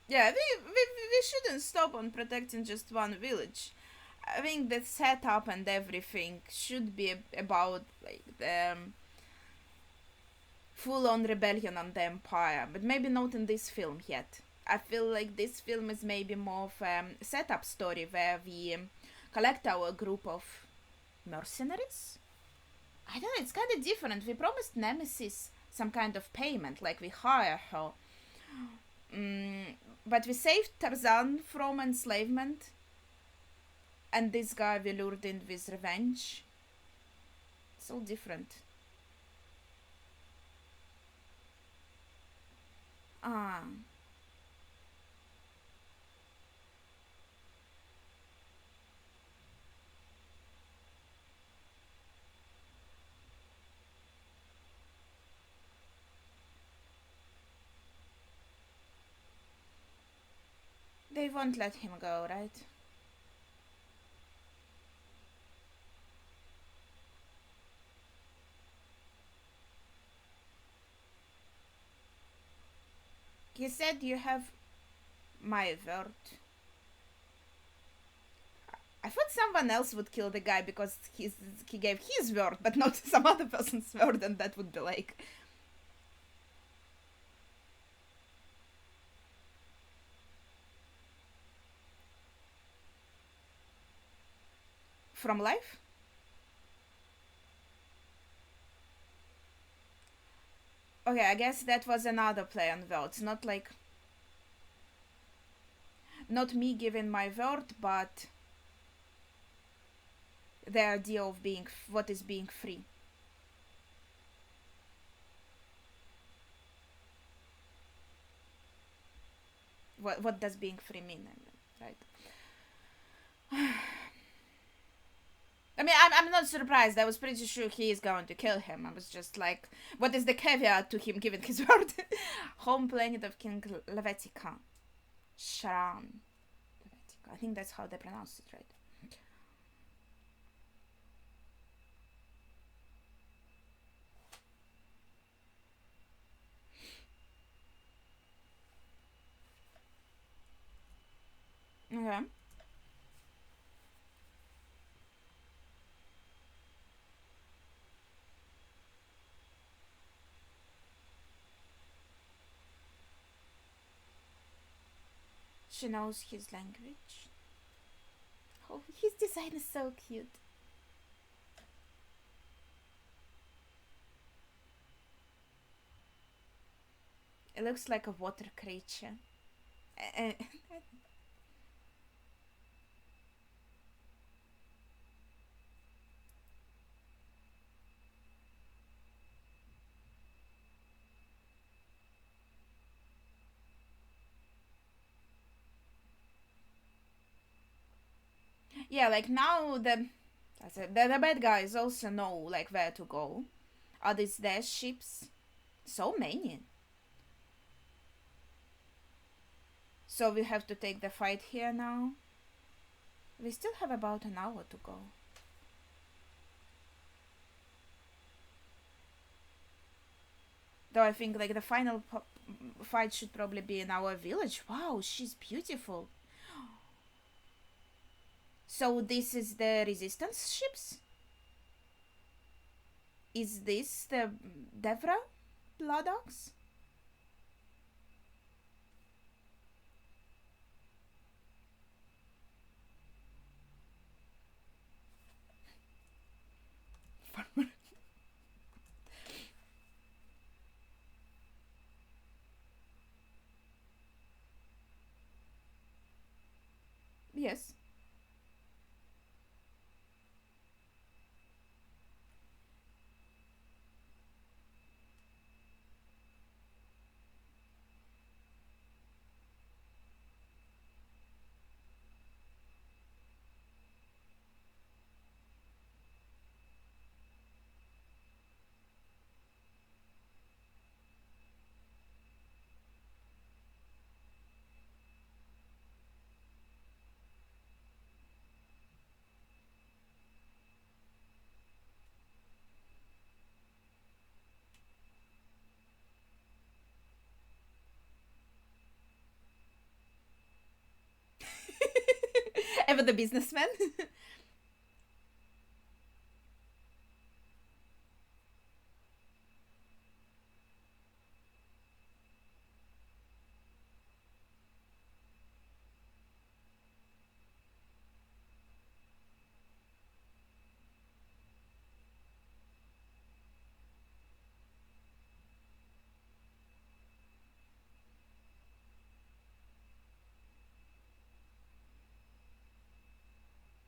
Yeah, we shouldn't stop on protecting just one village. I think the setup and everything should be about like the full-on rebellion on the empire, but maybe not in this film yet. I feel like this film is maybe more of a setup story where we collect our group of mercenaries. I don't know, it's kind of different. We promised Nemesis some kind of payment, like we hire her. Mm, but we saved Tarzan from enslavement, and this guy we lured in with revenge. It's all different. Ah. They won't let him go, right? He said you have my word. I thought someone else would kill the guy because he gave his word, but not some other person's word, and that would be like. From life? Okay, I guess that was another play on words. Not like. Not me giving my word, but the idea of being. What is being free? What does being free mean? Right? I mean, I'm not surprised. I was pretty sure he is going to kill him. I was just like, what is the caveat to him giving his word? Home planet of King Levetica. Sharan. Levetica. I think that's how they pronounce it, right? Okay. She knows his language. Oh, his design is so cute. It looks like a water creature. Uh, yeah, like now the bad guys also know like where to go. Are these their ships? So many. So we have to take the fight here now. We still have about an hour to go. Though I think like the final fight should probably be in our village. Wow, she's beautiful. So this is the resistance ships? Is this the Devra Blood Ox? Yes. Ever the businessman.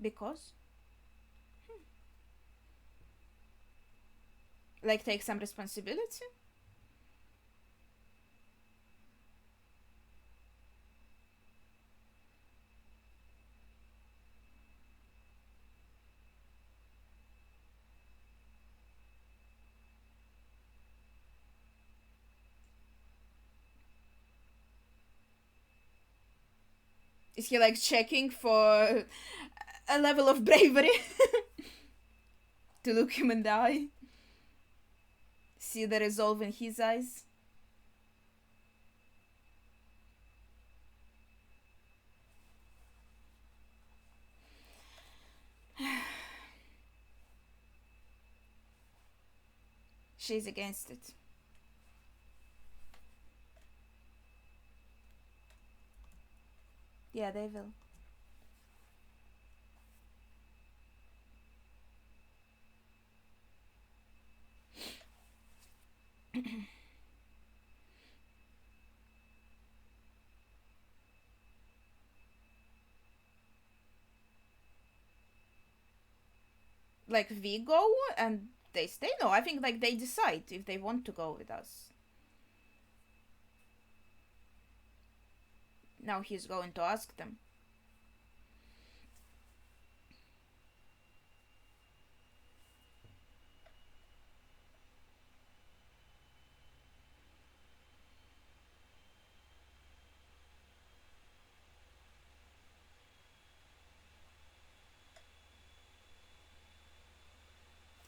Because, like, take some responsibility. Is he like checking for a level of bravery to look him in the eye? See the resolve in his eyes? She's against it. Yeah, they will. Like, we go and they stay? No, I think like they decide if they want to go with us. Now he's going to ask them.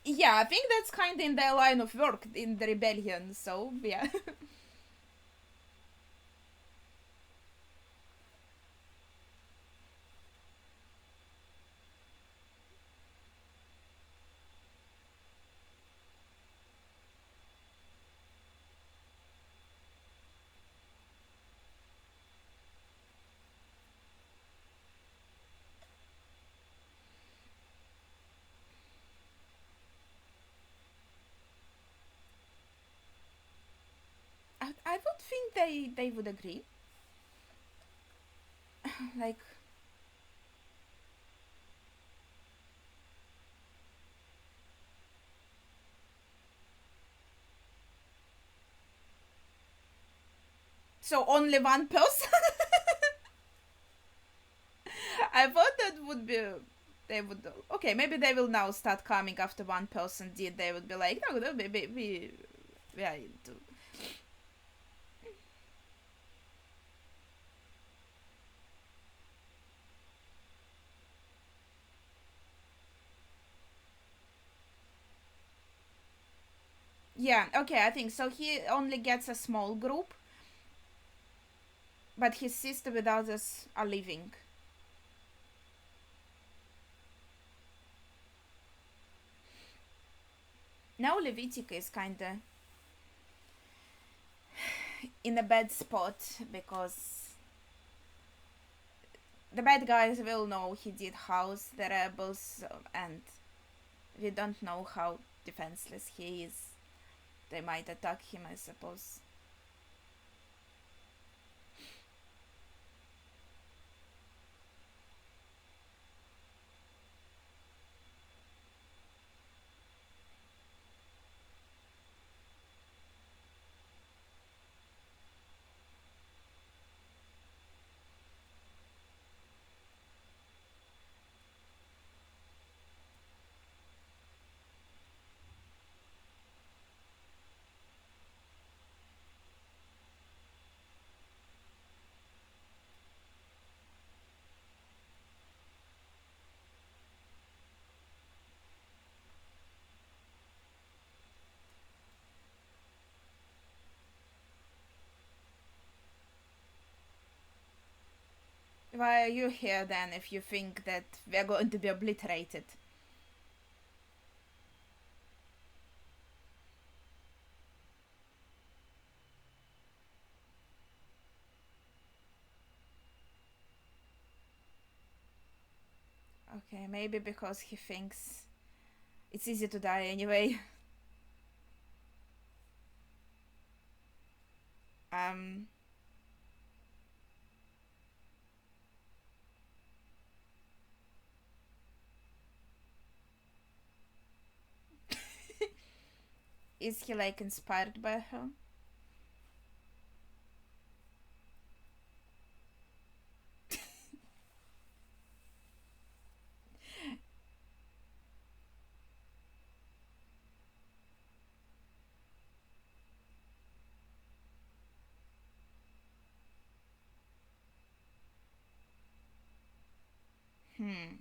Yeah, I think that's kind of in their line of work in the rebellion, so yeah. I would think they would agree. Like, so only one person? I thought that would be. They would. Okay, maybe they will now start coming after one person did. They would be like, no, no, we are into. Yeah, okay, I think so. He only gets a small group, but his sister with others are leaving. Now Levitica is kinda in a bad spot because the bad guys will know he did house the rebels, and we don't know how defenseless he is. They might attack him, I suppose. Why are you here then if you think that we're going to be obliterated? Okay, maybe because he thinks it's easy to die anyway. um. Is he like inspired by her? Hmm.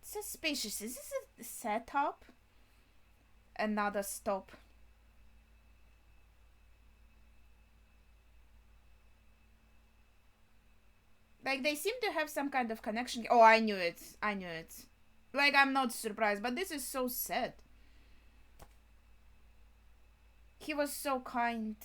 Suspicious. Is this a setup? Another stop. Like they seem to have some kind of connection. Oh, I knew it. I knew it. Like I'm not surprised, but this is so sad. He was so kind.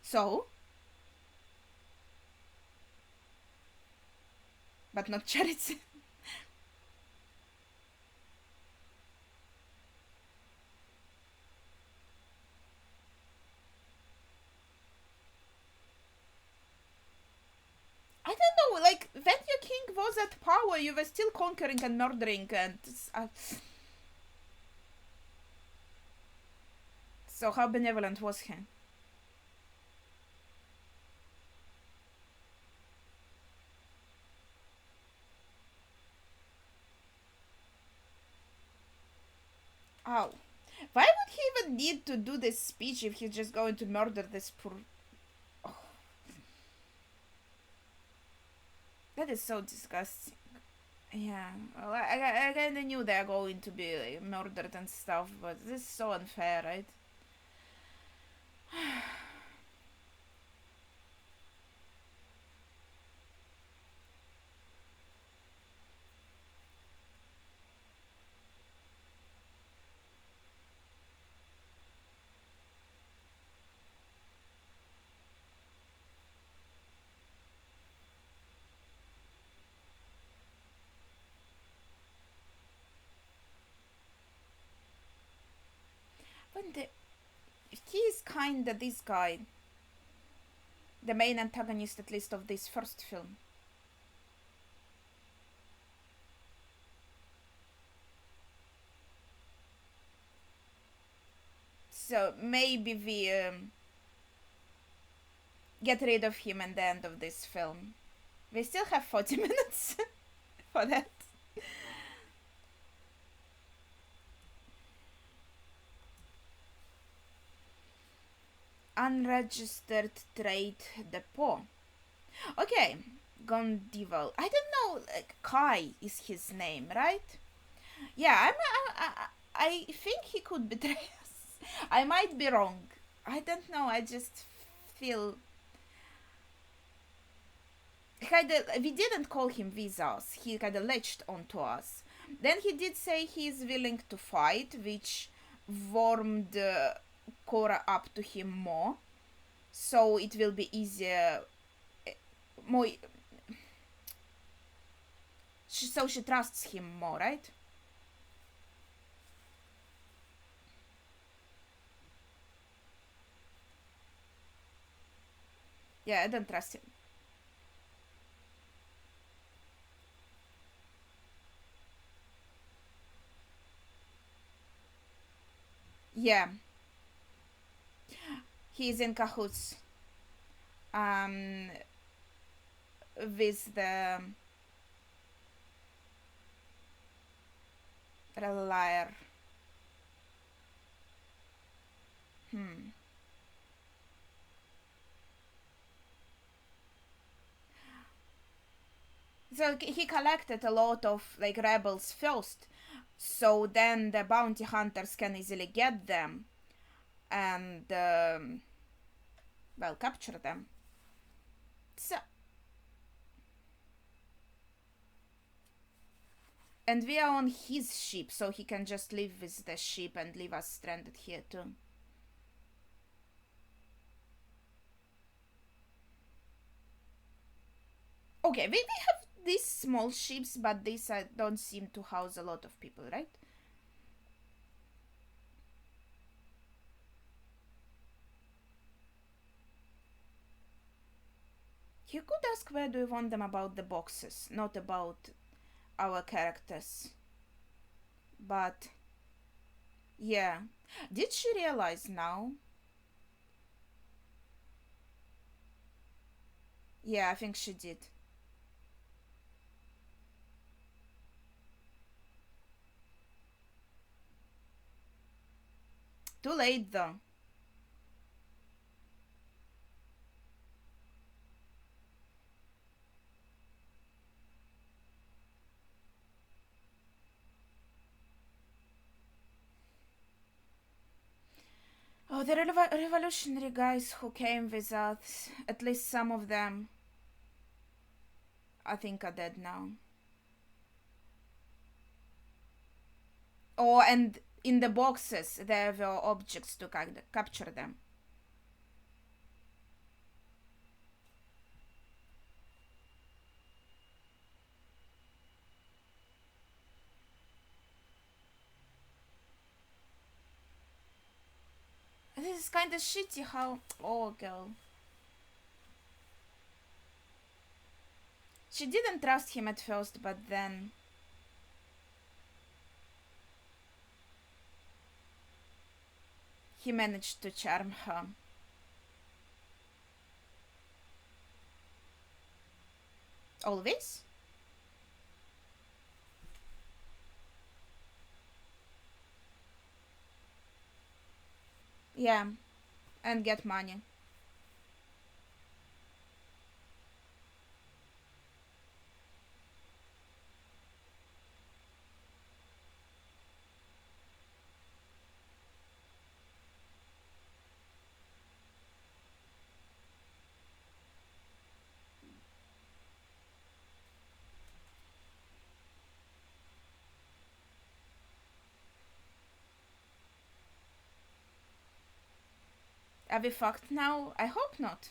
So, but not charity. I don't know. Like when your king was at power, you were still conquering and murdering, and so how benevolent was he? Oh, why would he even need to do this speech if he's just going to murder this poor? Oh, that is so disgusting. Yeah, well, I kind of knew they're going to be like, murdered and stuff, but this is so unfair, right? But he is kinda this guy, the main antagonist at least of this first film. So maybe we get rid of him at the end of this film. We still have 40 minutes for that. Unregistered trade depot. Okay, Gondival. I don't know. Like, Kai is his name, right? Yeah, I think he could betray us. I might be wrong. I don't know. I just feel kinda. We didn't call him Visas. He kinda latched onto us. Then he did say he's willing to fight, which warmed Cora up to him more. So it will be easier. More. So she trusts him more, right? Yeah, I don't trust him. Yeah, he's in cahoots um, with the liar. Hmm. So he collected a lot of like rebels first, so then the bounty hunters can easily get them and well, capture them. So, and we are on his ship, so he can just leave with the ship and leave us stranded here too. Okay, we have these small ships, but these don't seem to house a lot of people, right? You could ask where do you want them about the boxes, not about our characters. But yeah. Did she realize now? Yeah, I think she did. Too late though. Oh, the revolutionary guys who came with us, at least some of them, I think are dead now. Oh, and in the boxes there were objects to capture them. This is kind of shitty how. Oh, girl. She didn't trust him at first, but then. He managed to charm her. Always? Yeah, and get money. Are we fucked now? I hope not.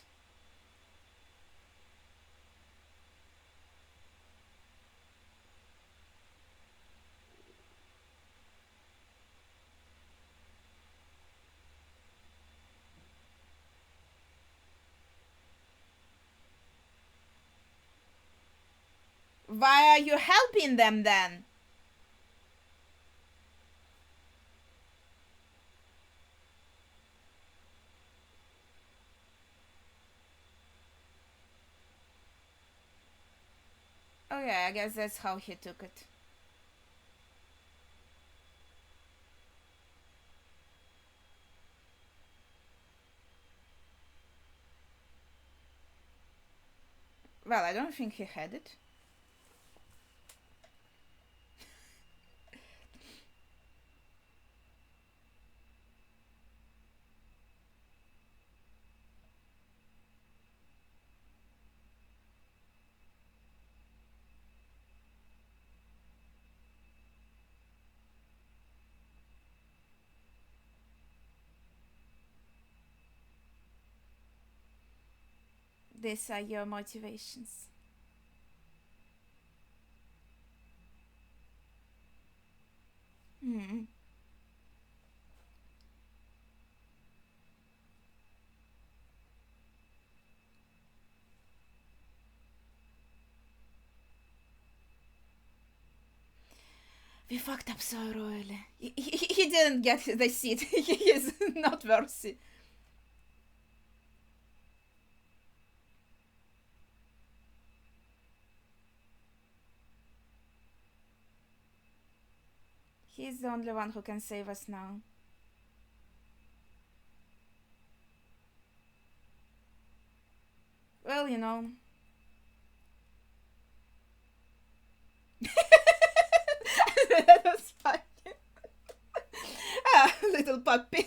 Why are you helping them then? Okay, I guess that's how he took it. Well, I don't think he had it. These are your motivations. Hmm. We fucked up so royally. He didn't get the seat. He is not worthy. He's the only one who can save us now. Well, you know. That was funny. Ah, little puppy.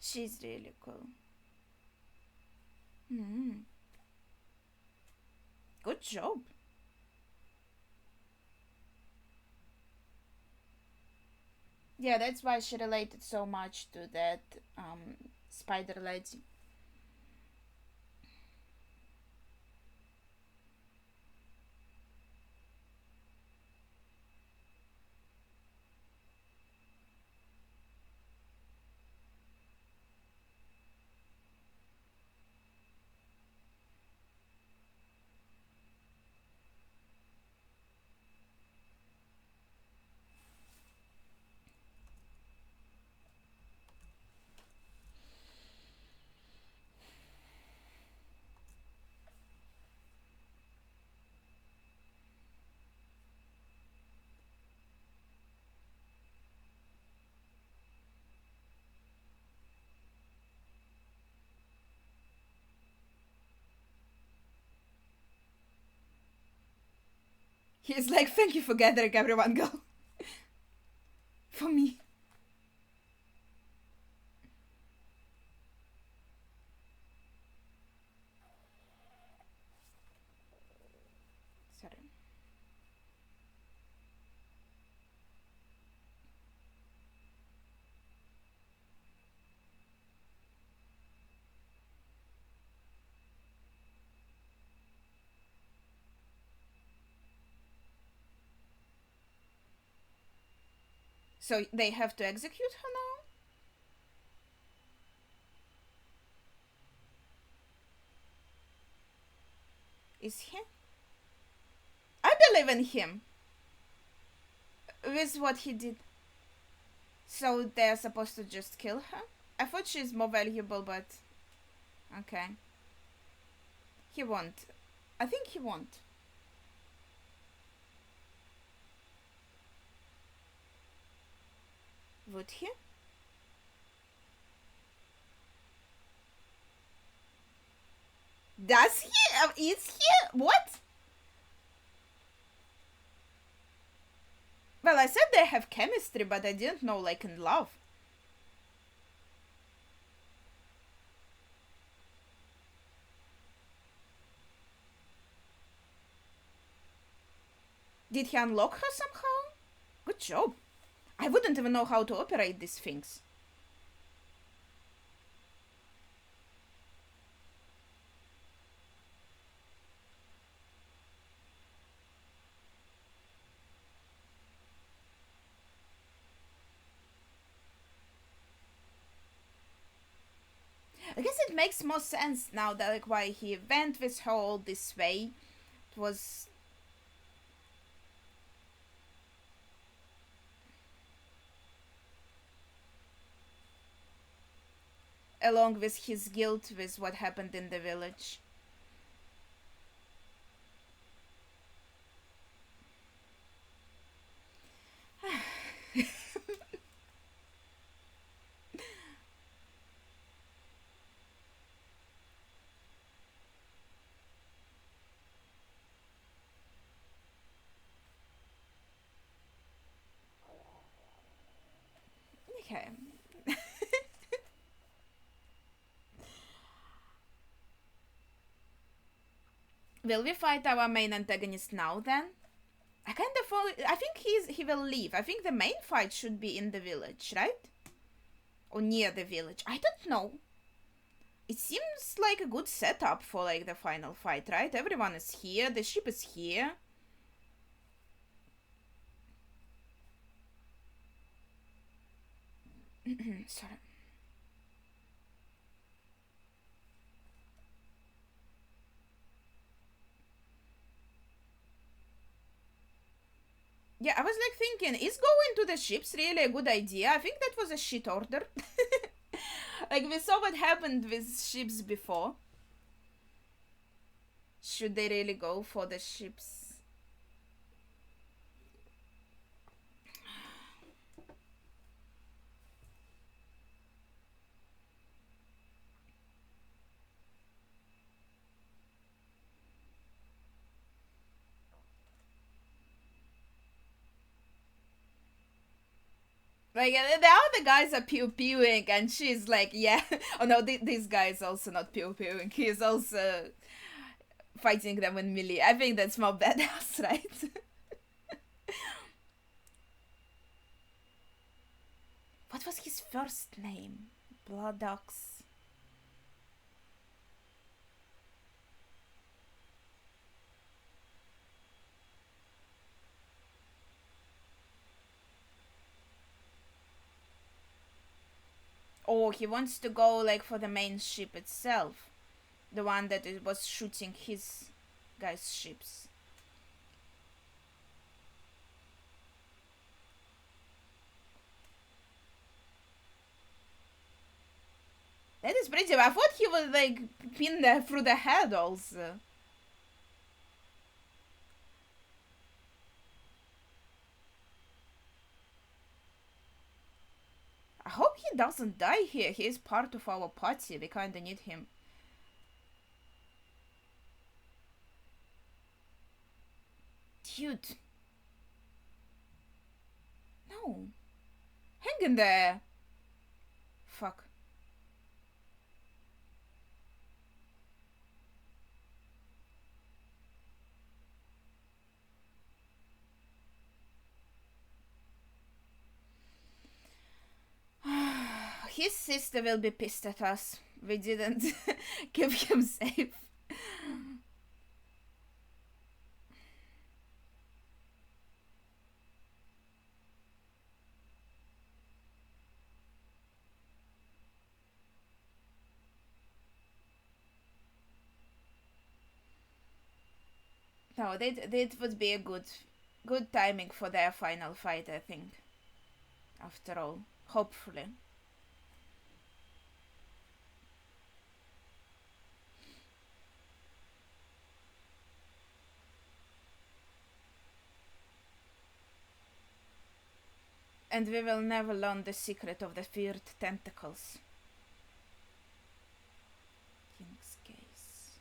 She's really cool. Mm. Good job. Yeah, that's why she related so much to that spider lady. He's like, thank you for gathering everyone, go. For me. Sorry. So they have to execute her now? Is he? I believe in him. With what he did. So they're supposed to just kill her? I thought she's more valuable, but... Okay. He won't. I think he won't. Would he? Does he? Is he? What? Well, I said they have chemistry, but I didn't know, like, in love. Did he unlock her somehow? Good job. I wouldn't even know how to operate these things. I guess it makes more sense now that, like, why he went with her all this way. It was along with his guilt with what happened in the village. Okay. Will we fight our main antagonist now then? I think he will leave. I think the main fight should be in the village, right? Or near the village. I don't know. It seems like a good setup for, like, the final fight, right? Everyone is here, the ship is here. Sorry. Yeah, I was like thinking, is going to the ships really a good idea? I think that was a shit order. Like we saw what happened with ships before. Should they really go for the ships? Like the other guys are pew pewing, and she's like, yeah. Oh no, this guy is also not pew pewing. He is also fighting them with melee. I think that's more badass, right? What was his first name? Bloodox. Oh, he wants to go like for the main ship itself, the one that it was shooting his guys' ships. That is pretty. I thought he would like pin there through the head also. I hope he doesn't die here. He is part of our party. We kinda need him. Dude. No. Hang in there. Fuck. His sister will be pissed at us. We didn't keep him safe. No, that would be a good timing for their final fight, I think. After all, hopefully. And we will never learn the secret of the feared tentacles. King's case.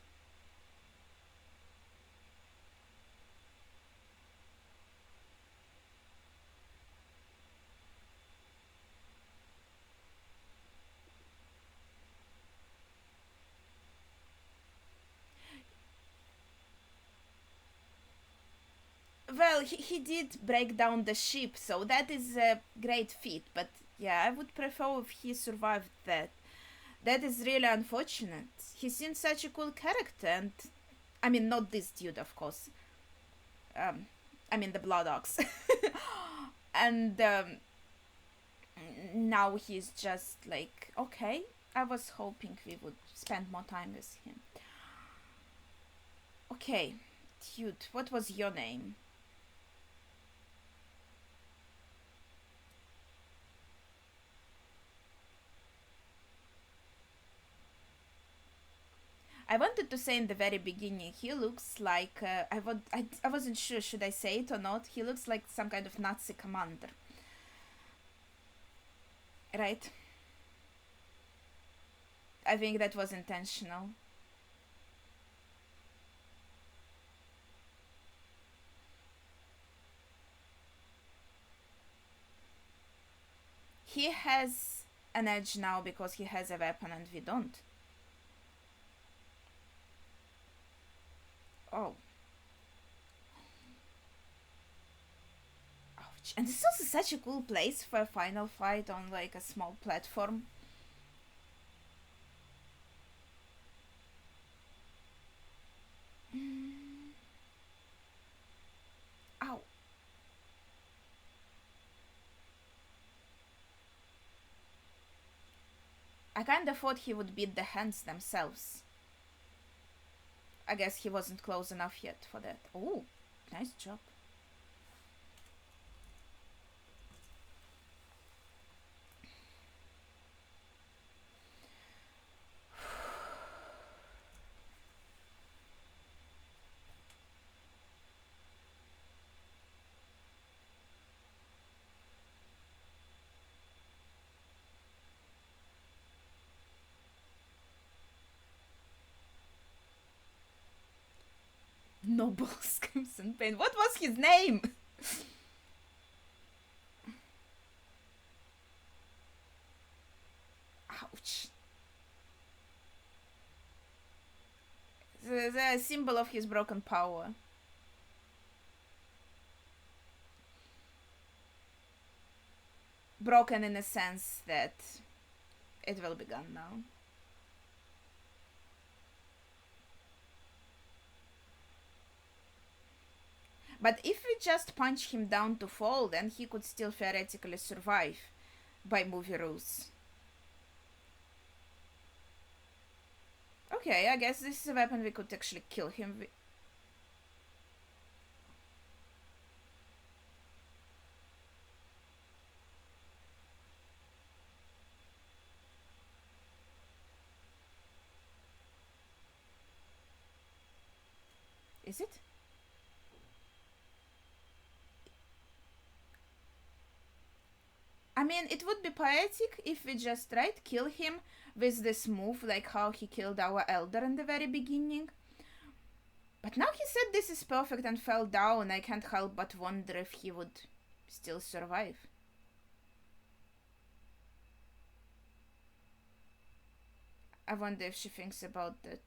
Well, he did break down the ship, so that is a great feat, but yeah, I would prefer if he survived that. That is really unfortunate. He seems such a cool character, and I mean, not this dude, of course. Um, I mean, the Blood Ox. And now he's just like, okay, I was hoping we would spend more time with him. Okay, dude, what was your name? I wanted to say in the very beginning, he looks like I wasn't sure should I say it or not. He looks like some kind of Nazi commander, right? I think that was intentional. He has an edge now because he has a weapon and we don't. Oh. Ouch. And this is also such a cool place for a final fight on like a small platform. Ow. I kinda thought he would beat the hands themselves. I guess he wasn't close enough yet for that. Oh, nice job. Noble screams in pain. What was his name? Ouch. The symbol of his broken power. Broken in a sense that it will be gone now. But if we just punch him down to fall, then he could still theoretically survive by movie rules. Okay, I guess this is a weapon we could actually kill him with. Is it? I mean, it would be poetic if we just, right, kill him with this move, like how he killed our elder in the very beginning. But now he said this is perfect and fell down. I can't help but wonder if he would still survive. I wonder if she thinks about that.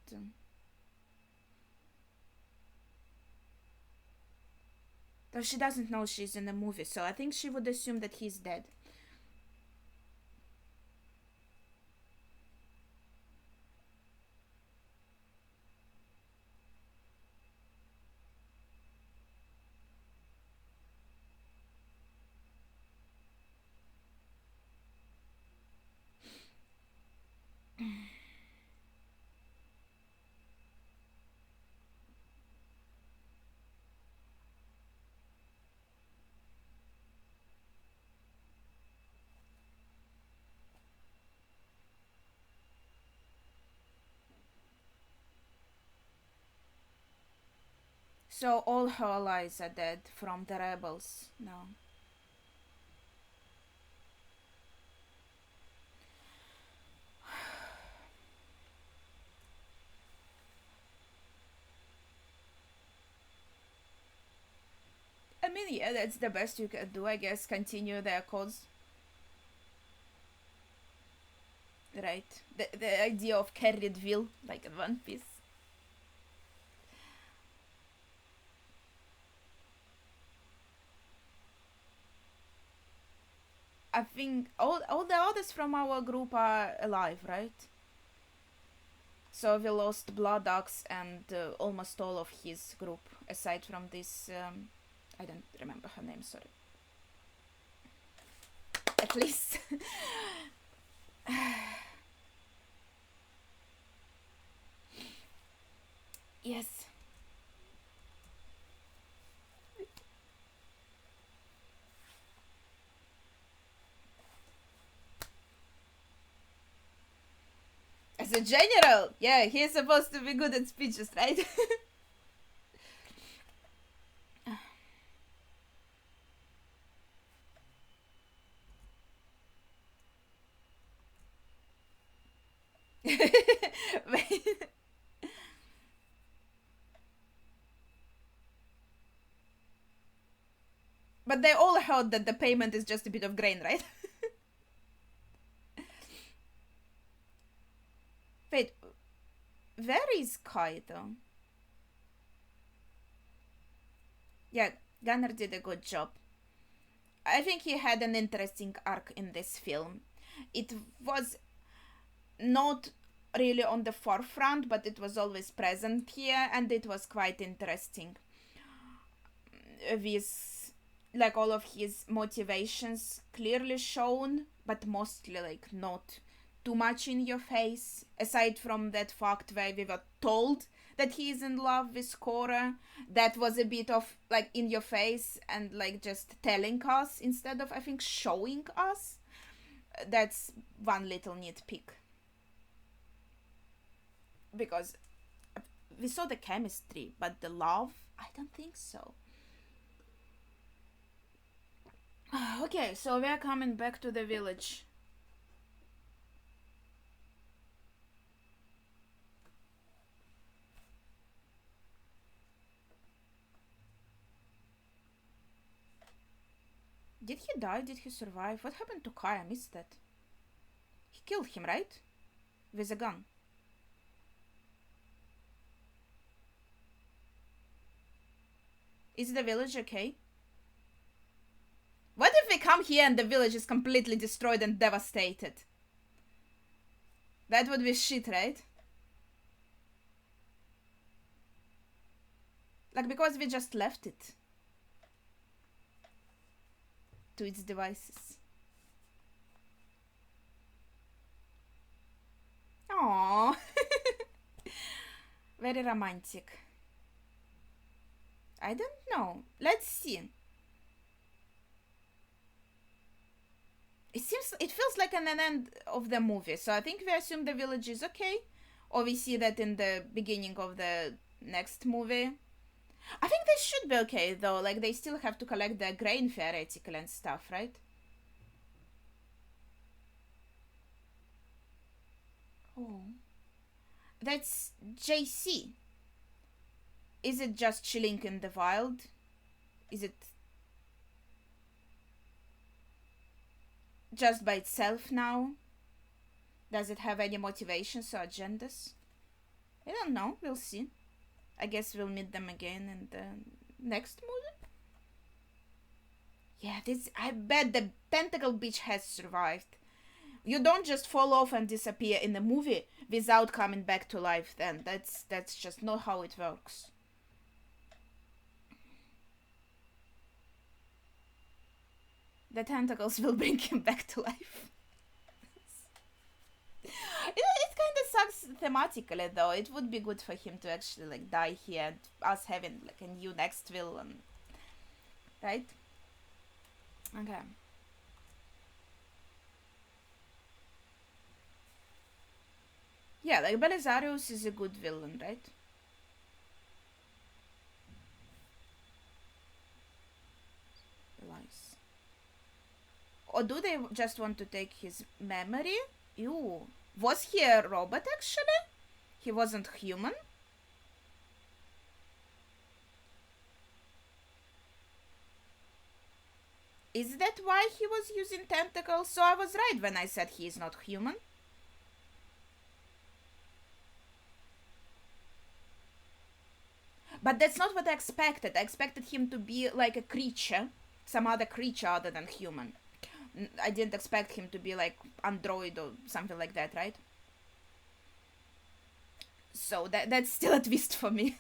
Though she doesn't know she's in a movie, so I think she would assume that he's dead. So all her allies are dead from the rebels now. I mean, yeah, that's the best you can do, I guess. Continue their cause. Right. The idea of Carriedville, like in One Piece. I think all the others from our group are alive, right? So we lost Blood Ox and almost all of his group, aside from this. I don't remember her name. Sorry. At least. Yes. As a general, yeah, he's supposed to be good at speeches, right? But they all heard that the payment is just a bit of grain, right? Wait, where is Kaido? Yeah, Gunner did a good job. I think he had an interesting arc in this film. It was not really on the forefront, but it was always present here, and it was quite interesting. With like all of his motivations clearly shown, but mostly like not too much in your face, aside from that fact where we were told that he is in love with Korra. That was a bit of like in your face and like just telling us instead of, I think, showing us. That's one little nitpick. Because we saw the chemistry, but the love, I don't think so. Okay, so we are coming back to the village. Did he die? Did he survive? What happened to Kai? I missed that. He killed him, right? With a gun. Is the village okay? What if we come here and the village is completely destroyed and devastated? That would be shit, right? Like, because we just left it to its devices. Aww. Very romantic. I don't know. Let's see. It feels like an end of the movie. So I think we assume the village is okay. Or we see that in the beginning of the next movie. I think they should be okay though. Like, they still have to collect the grain theoretically and stuff, right? Oh. That's JC. Is it just chilling in the wild? Is it just by itself now? Does it have any motivations or agendas? I don't know. We'll see. I guess we'll meet them again in the next movie. Yeah, this. I bet the Tentacle Beach has survived. You don't just fall off and disappear in the movie without coming back to life. Then that's just not how it works. The tentacles will bring him back to life. It kind of sucks thematically though. It would be good for him to actually like die here and us having like a new next villain, right? Okay. Yeah, like Belisarius is a good villain, right? Lies. Or do they just want to take his memory? Ew. Was he a robot actually? He wasn't human? Is that why he was using tentacles? So I was right when I said he is not human. But that's not what I expected. I expected him to be like a creature, some other creature other than human. I didn't expect him to be like android or something like that, right? So that's still a twist for me.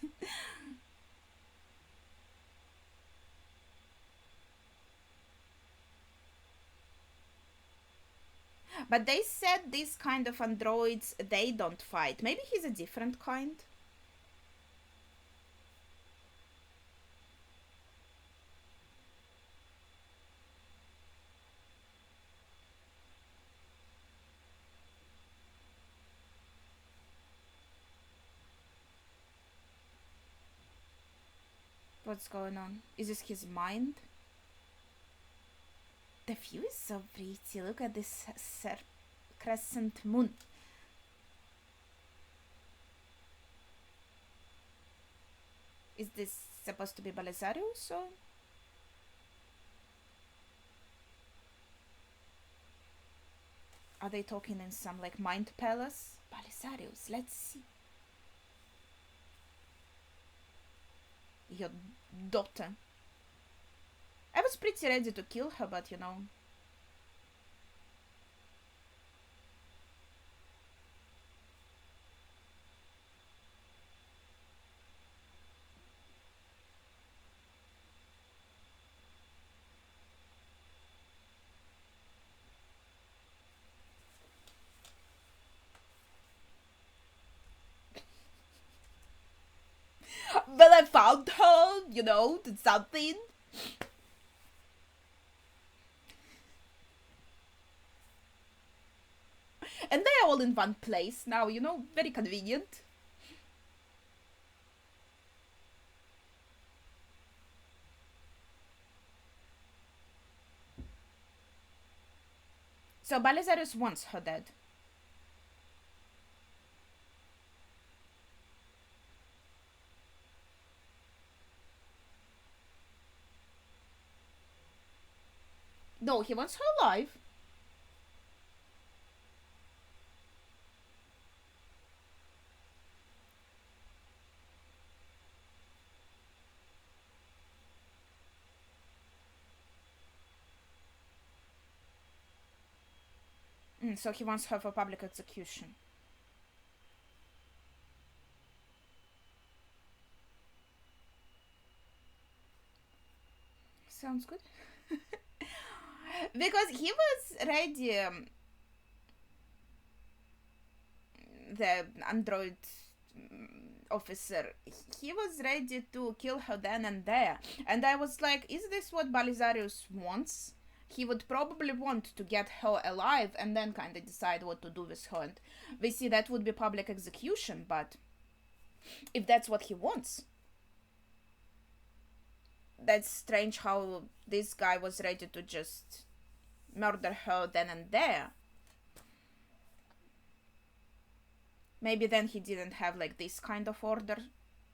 But they said these kind of androids, they don't fight. Maybe he's a different kind. What's going on? Is this his mind? The view is so pretty. Look at this crescent moon. Is this supposed to be Belisarius or? Are they talking in some like mind palace? Belisarius, let's see. Your daughter. I was pretty ready to kill her, but you know. But I found her, you know, did something. And they are all in one place now, you know, very convenient. So Belisarius wants her dead. No, he wants her alive. So he wants her for public execution. Sounds good. Because he was ready, the android officer, he was ready to kill her then and there. And I was like, is this what Balisarius wants? He would probably want to get her alive and then kind of decide what to do with her. And we see that would be public execution, but if that's what he wants, that's strange how this guy was ready to just murder her then and there. Maybe then he didn't have like this kind of order.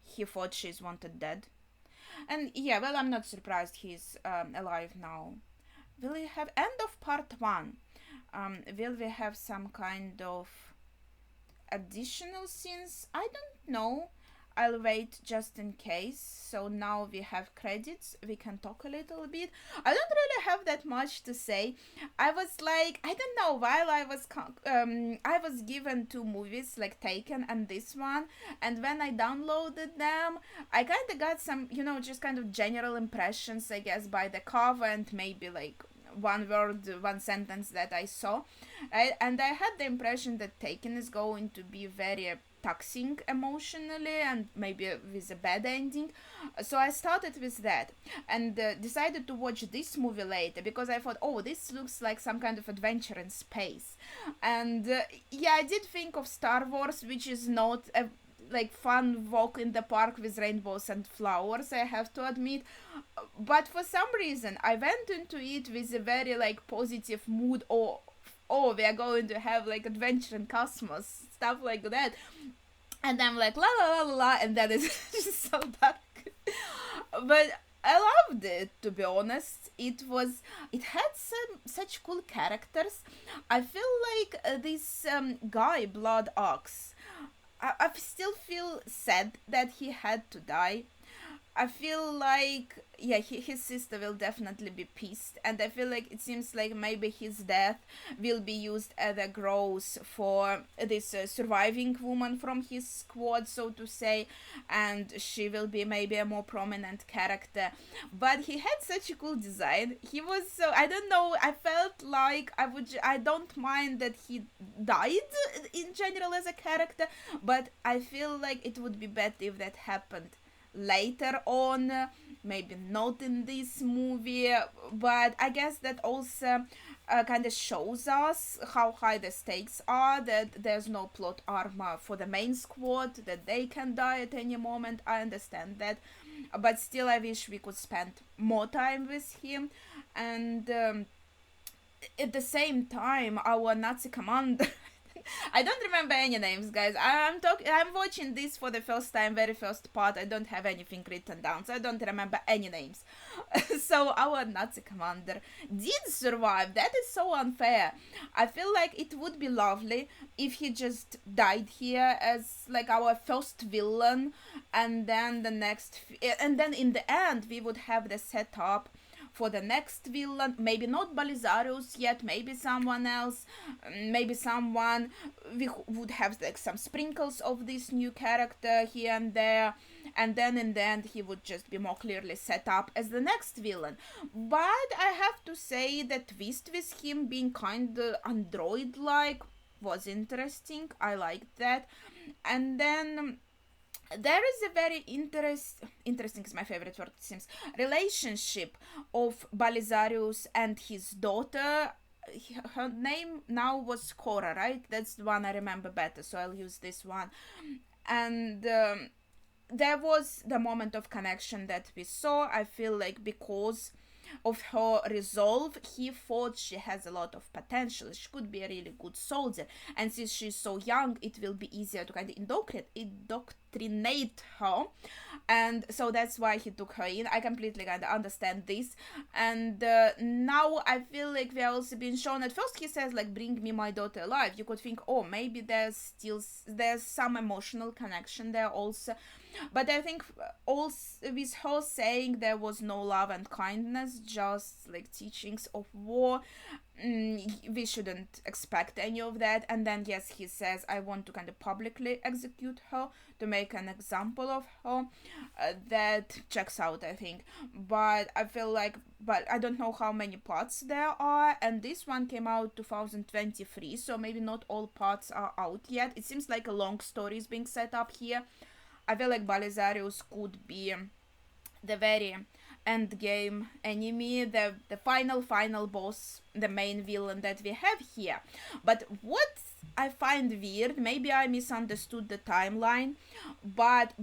He thought she's wanted dead. And yeah, well, I'm not surprised he's alive now. Will we have end of part 1? Will we have some kind of additional scenes? I don't know. I'll wait just in case. So now we have credits. We can talk a little bit. I don't really have that much to say. I was like, I don't know, while I was given 2 movies, like Taken and this one, and when I downloaded them, I kind of got some, just kind of general impressions, I guess, by the cover and maybe like one word, one sentence that I saw. And I had the impression that Taken is going to be very taxing emotionally and maybe with a bad ending. So I started with that and decided to watch this movie later because I thought, oh, this looks like some kind of adventure in space. And yeah, I did think of Star Wars, which is not a like fun walk in the park with rainbows and flowers, I have to admit. But for some reason I went into it with a very like positive mood. Oh, we are going to have like adventure in cosmos, stuff like that. And I'm like la la la la, and that is just so dark. But I loved it, to be honest. It had such cool characters. I feel like this guy Blood Ox, I still feel sad that he had to die. I feel like, yeah, his sister will definitely be pissed, and I feel like it seems like maybe his death will be used as a growth for this surviving woman from his squad, so to say, and she will be maybe a more prominent character. But he had such a cool design. He was so, I don't know, I felt like I don't mind that he died in general as a character, but I feel like it would be better if that happened later on, maybe not in this movie. But I guess that also kind of shows us how high the stakes are, that there's no plot armor for the main squad, that they can die at any moment. I understand that, but still I wish we could spend more time with him. And at the same time, our Nazi commander I don't remember any names, guys. I'm watching this for the first time, very first part. I don't have anything written down, so I don't remember any names. So our Nazi commander did survive. That is so unfair. I feel like it would be lovely if he just died here as like our first villain, and then and then in the end we would have the setup for the next villain. Maybe not Balisarius yet, maybe someone else, maybe someone, we would have like some sprinkles of this new character here and there, and then in the end he would just be more clearly set up as the next villain. But I have to say that twist with him being kind of android-like was interesting. I liked that. And then there is a very interesting is my favorite word, it seems, relationship of Balisarius and his daughter. Her name now was Cora, right? That's the one I remember better, so I'll use this one. And there was the moment of connection that we saw. I feel like because of her resolve, he thought she has a lot of potential. She could be a really good soldier, and since she's so young, it will be easier to kind of indoctrinate her, and so that's why he took her in. I completely kind of understand this. And now I feel like we are also being shown, at first he says like, bring me my daughter alive. You could think, oh, maybe there's some emotional connection there also, but I think also with her saying there was no love and kindness, just like teachings of war, we shouldn't expect any of that. And then yes, he says, I want to kind of publicly execute her, to make an example of her. That checks out, I think. But I feel like, but I don't know how many parts there are, and this one came out 2023, so maybe not all parts are out yet. It seems like a long story is being set up here. I feel like Belisarius could be the very end game enemy, the final boss, the main villain that we have here. But what I find weird, maybe I misunderstood the timeline, but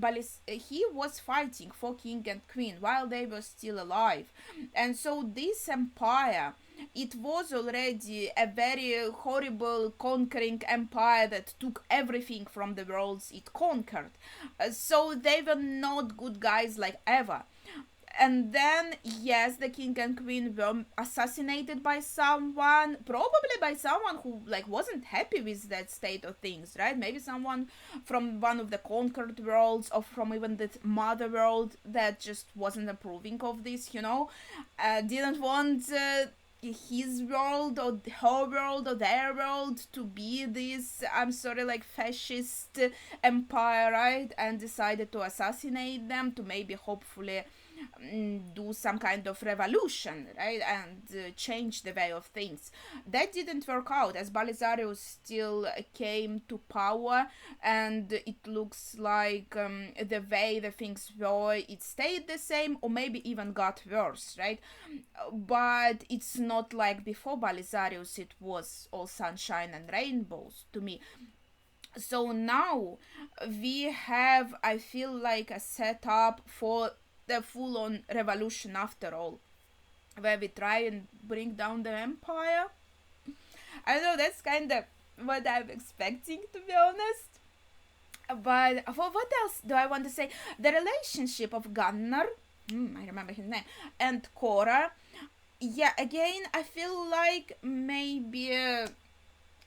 he was fighting for king and queen while they were still alive, and so this empire, it was already a very horrible conquering empire that took everything from the worlds it conquered. So they were not good guys like ever. And then yes, the king and queen were assassinated by someone, probably by someone who like wasn't happy with that state of things, right? Maybe someone from one of the conquered worlds, or from even the mother world, that just wasn't approving of this, didn't want his world or her world or their world to be this, I'm sorry, like fascist empire, right? And decided to assassinate them, to maybe hopefully do some kind of revolution, right? And change the way of things. That didn't work out, as Belisarius still came to power, and it looks like the way the things were, it stayed the same, or maybe even got worse, right? But it's not like before Belisarius, it was all sunshine and rainbows to me. So now we have, I feel like, a setup for the full-on revolution after all, where we try and bring down the empire. I don't know, that's kind of what I'm expecting, to be honest. But for what else do I want to say? The relationship of Gunnar, I remember his name, and Cora. Yeah, again, I feel like maybe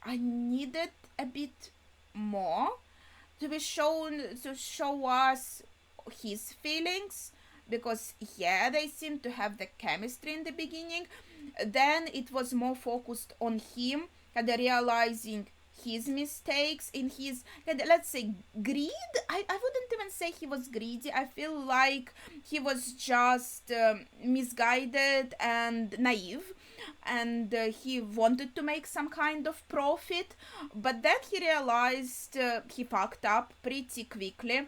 I needed a bit more to be shown, to show us his feelings, because yeah, they seem to have the chemistry in the beginning. Then it was more focused on him and realizing his mistakes, in his, let's say, greed. I wouldn't even say he was greedy. I feel like he was just misguided and naive, and he wanted to make some kind of profit, but then he realized he fucked up pretty quickly,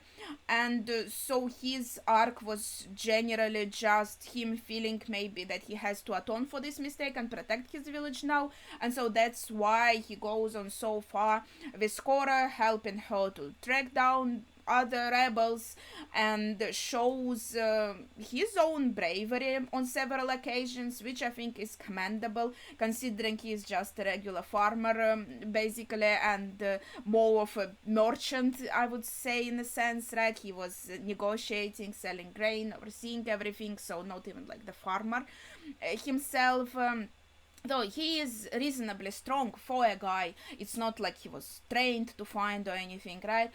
and so his arc was generally just him feeling maybe that he has to atone for this mistake and protect his village now. And so that's why he goes on so far with Cora, helping her to track down other rebels, and shows his own bravery on several occasions, which I think is commendable, considering he is just a regular farmer, basically, and more of a merchant, I would say, in a sense, right? He was negotiating, selling grain, overseeing everything, so not even like the farmer himself. Though he is reasonably strong for a guy, it's not like he was trained to find or anything, right?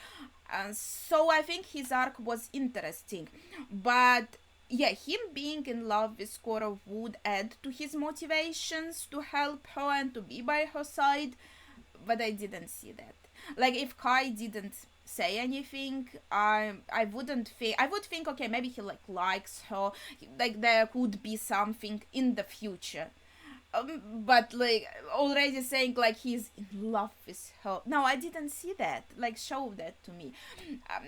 And so I think his arc was interesting. But yeah, him being in love with Cora would add to his motivations to help her and to be by her side, but I didn't see that. Like, if Kai didn't say anything, I wouldn't think, I would think, okay, maybe he like likes her, like there could be something in the future. But like already saying like he's in love with her, no, I didn't see that, like show that to me.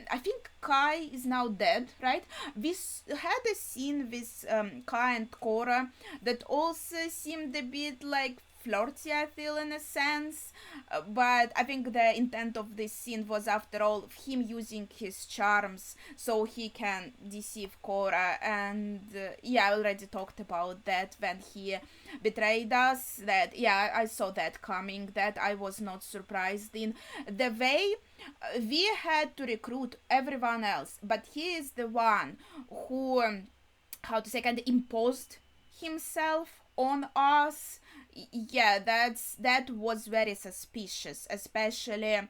I think Kai is now dead, right? We had a scene with Kai and Cora that also seemed a bit like flirty, I feel, in a sense. But I think the intent of this scene was, after all, him using his charms so he can deceive Cora. And yeah, I already talked about that when he betrayed us. That, yeah, I saw that coming. That I was not surprised in. The way we had to recruit everyone else, but he is the one who, how to say, kind of imposed himself on us. Yeah, that was very suspicious, especially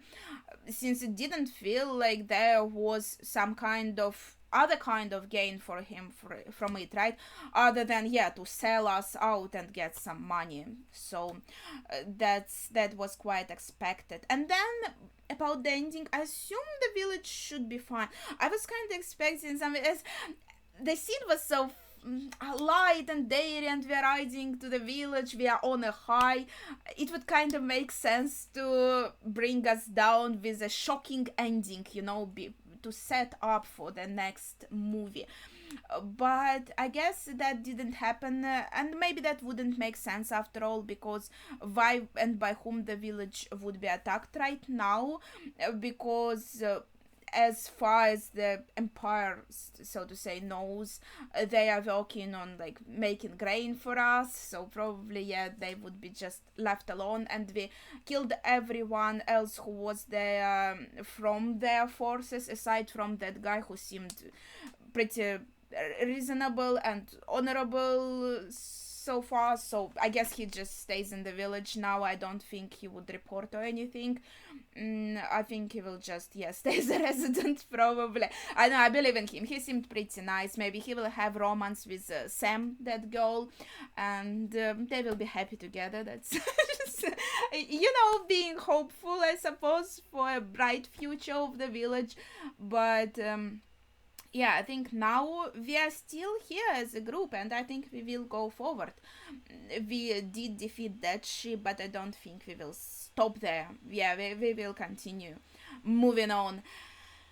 since it didn't feel like there was some kind of other kind of gain for him from it, right? Other than, yeah, to sell us out and get some money. So that was quite expected. And then about the ending, I assume the village should be fine. I was kind of expecting something as the scene was so light and airy, and we're riding to the village, we are on a high. It would kind of make sense to bring us down with a shocking ending, to set up for the next movie. But I guess that didn't happen, and maybe that wouldn't make sense after all, because why and by whom the village would be attacked right now, because as far as the empire, so to say, knows, they are working on like making grain for us, so probably, yeah, they would be just left alone, and we killed everyone else who was there, from their forces, aside from that guy who seemed pretty reasonable and honorable so far. So I guess he just stays in the village now. I don't think he would report or anything. I think he will just, yeah, stay as a resident probably. I know, I believe in him. He seemed pretty nice. Maybe he will have romance with Sam, that girl, and they will be happy together. That's being hopeful, I suppose, for a bright future of the village. But yeah, I think now we are still here as a group, and I think we will go forward. We did defeat that ship, but I don't think we will stop there. Yeah, we will continue moving on,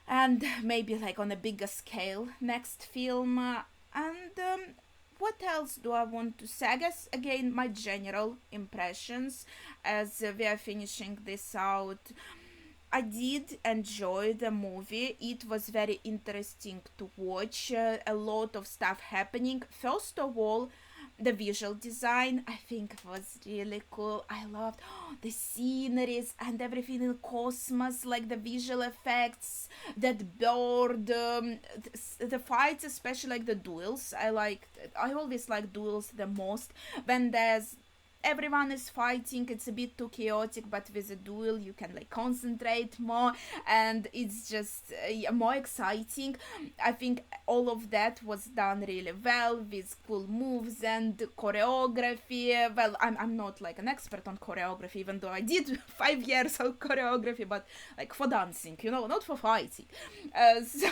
and maybe like on a bigger scale next film. And what else do I want to say? I guess again my general impressions as we are finishing this out. I did enjoy the movie. It was very interesting to watch. A lot of stuff happening. First of all, the visual design, I think, was really cool. I loved the sceneries and everything in cosmos, like the visual effects, that bird, the fights, especially like the duels. I always like duels the most when there's everyone is fighting. It's a bit too chaotic, but with a duel you can like concentrate more, and it's just more exciting. I think all of that was done really well, with cool moves and choreography. Well, I'm not like an expert on choreography, even though I did 5 years of choreography, but like for dancing, not for fighting. So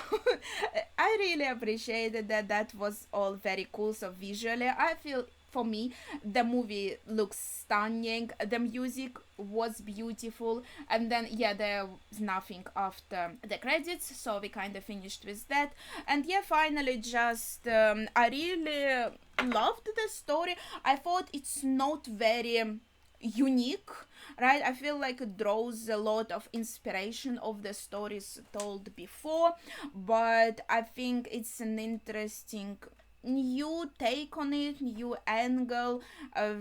I really appreciated that was all very cool. So visually, I feel, for me, the movie looks stunning. The music was beautiful, and then, yeah, there was nothing after the credits, so we kind of finished with that. And yeah, finally, just I really loved the story. I thought it's not very unique, right? I feel like it draws a lot of inspiration of the stories told before, but I think it's an interesting new take on it, new angle,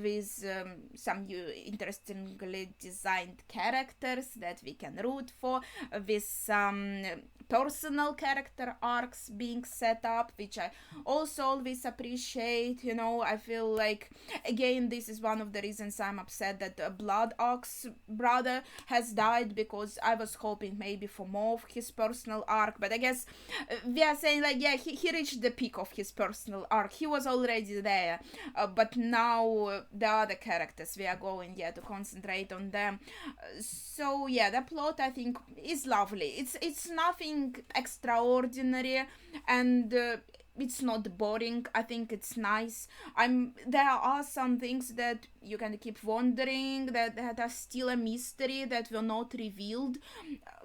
with some new interestingly designed characters that we can root for, with some personal character arcs being set up, which I also always appreciate. I feel like, again, this is one of the reasons I'm upset that Blood Ox brother has died, because I was hoping maybe for more of his personal arc. But I guess we are saying like, yeah, he reached the peak of his personal arc. He was already there, but now the other characters, we are going, yeah, to concentrate on them. So yeah, the plot, I think, is lovely. It's nothing extraordinary, and it's not boring. I think it's nice. There are some things that you can keep wondering, that are still a mystery, that were not revealed,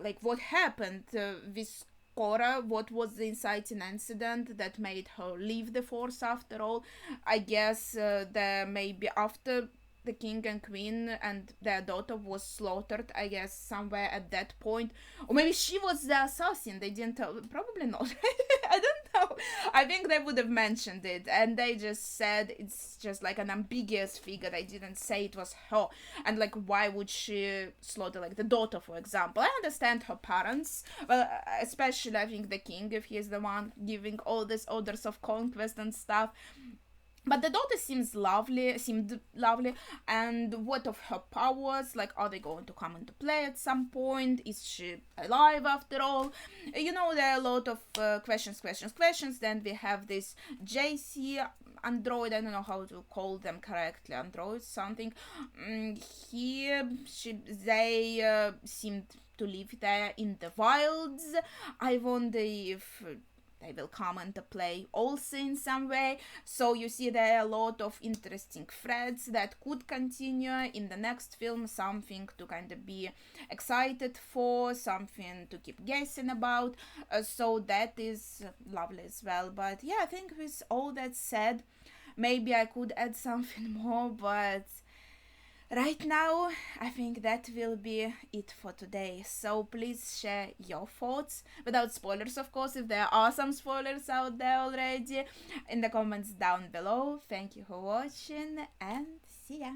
like what happened with Cora. What was the inciting incident that made her leave the Force after all? I guess there may be, after the king and queen and their daughter was slaughtered, I guess, somewhere at that point. Or maybe she was the assassin. They didn't tell. Probably not. I don't know. I think they would have mentioned it. And they just said it's just like an ambiguous figure. They didn't say it was her. And like, why would she slaughter like the daughter, for example? I understand her parents. Well, especially I think the king, if he is the one giving all these orders of conquest and stuff. But the daughter seemed lovely, and what of her powers? Like, are they going to come into play at some point? Is she alive after all? There are a lot of questions. Then we have this JC android, I don't know how to call them correctly, android something. They seemed to live there in the wilds. I wonder if they will come into play also in some way. So you see there are a lot of interesting threads that could continue in the next film, something to kind of be excited for, something to keep guessing about. So that is lovely as well. But yeah, I think with all that said, maybe I could add something more, but right now, I think that will be it for today. So please share your thoughts, without spoilers, of course, if there are some spoilers out there already, in the comments down below. Thank you for watching, and see ya.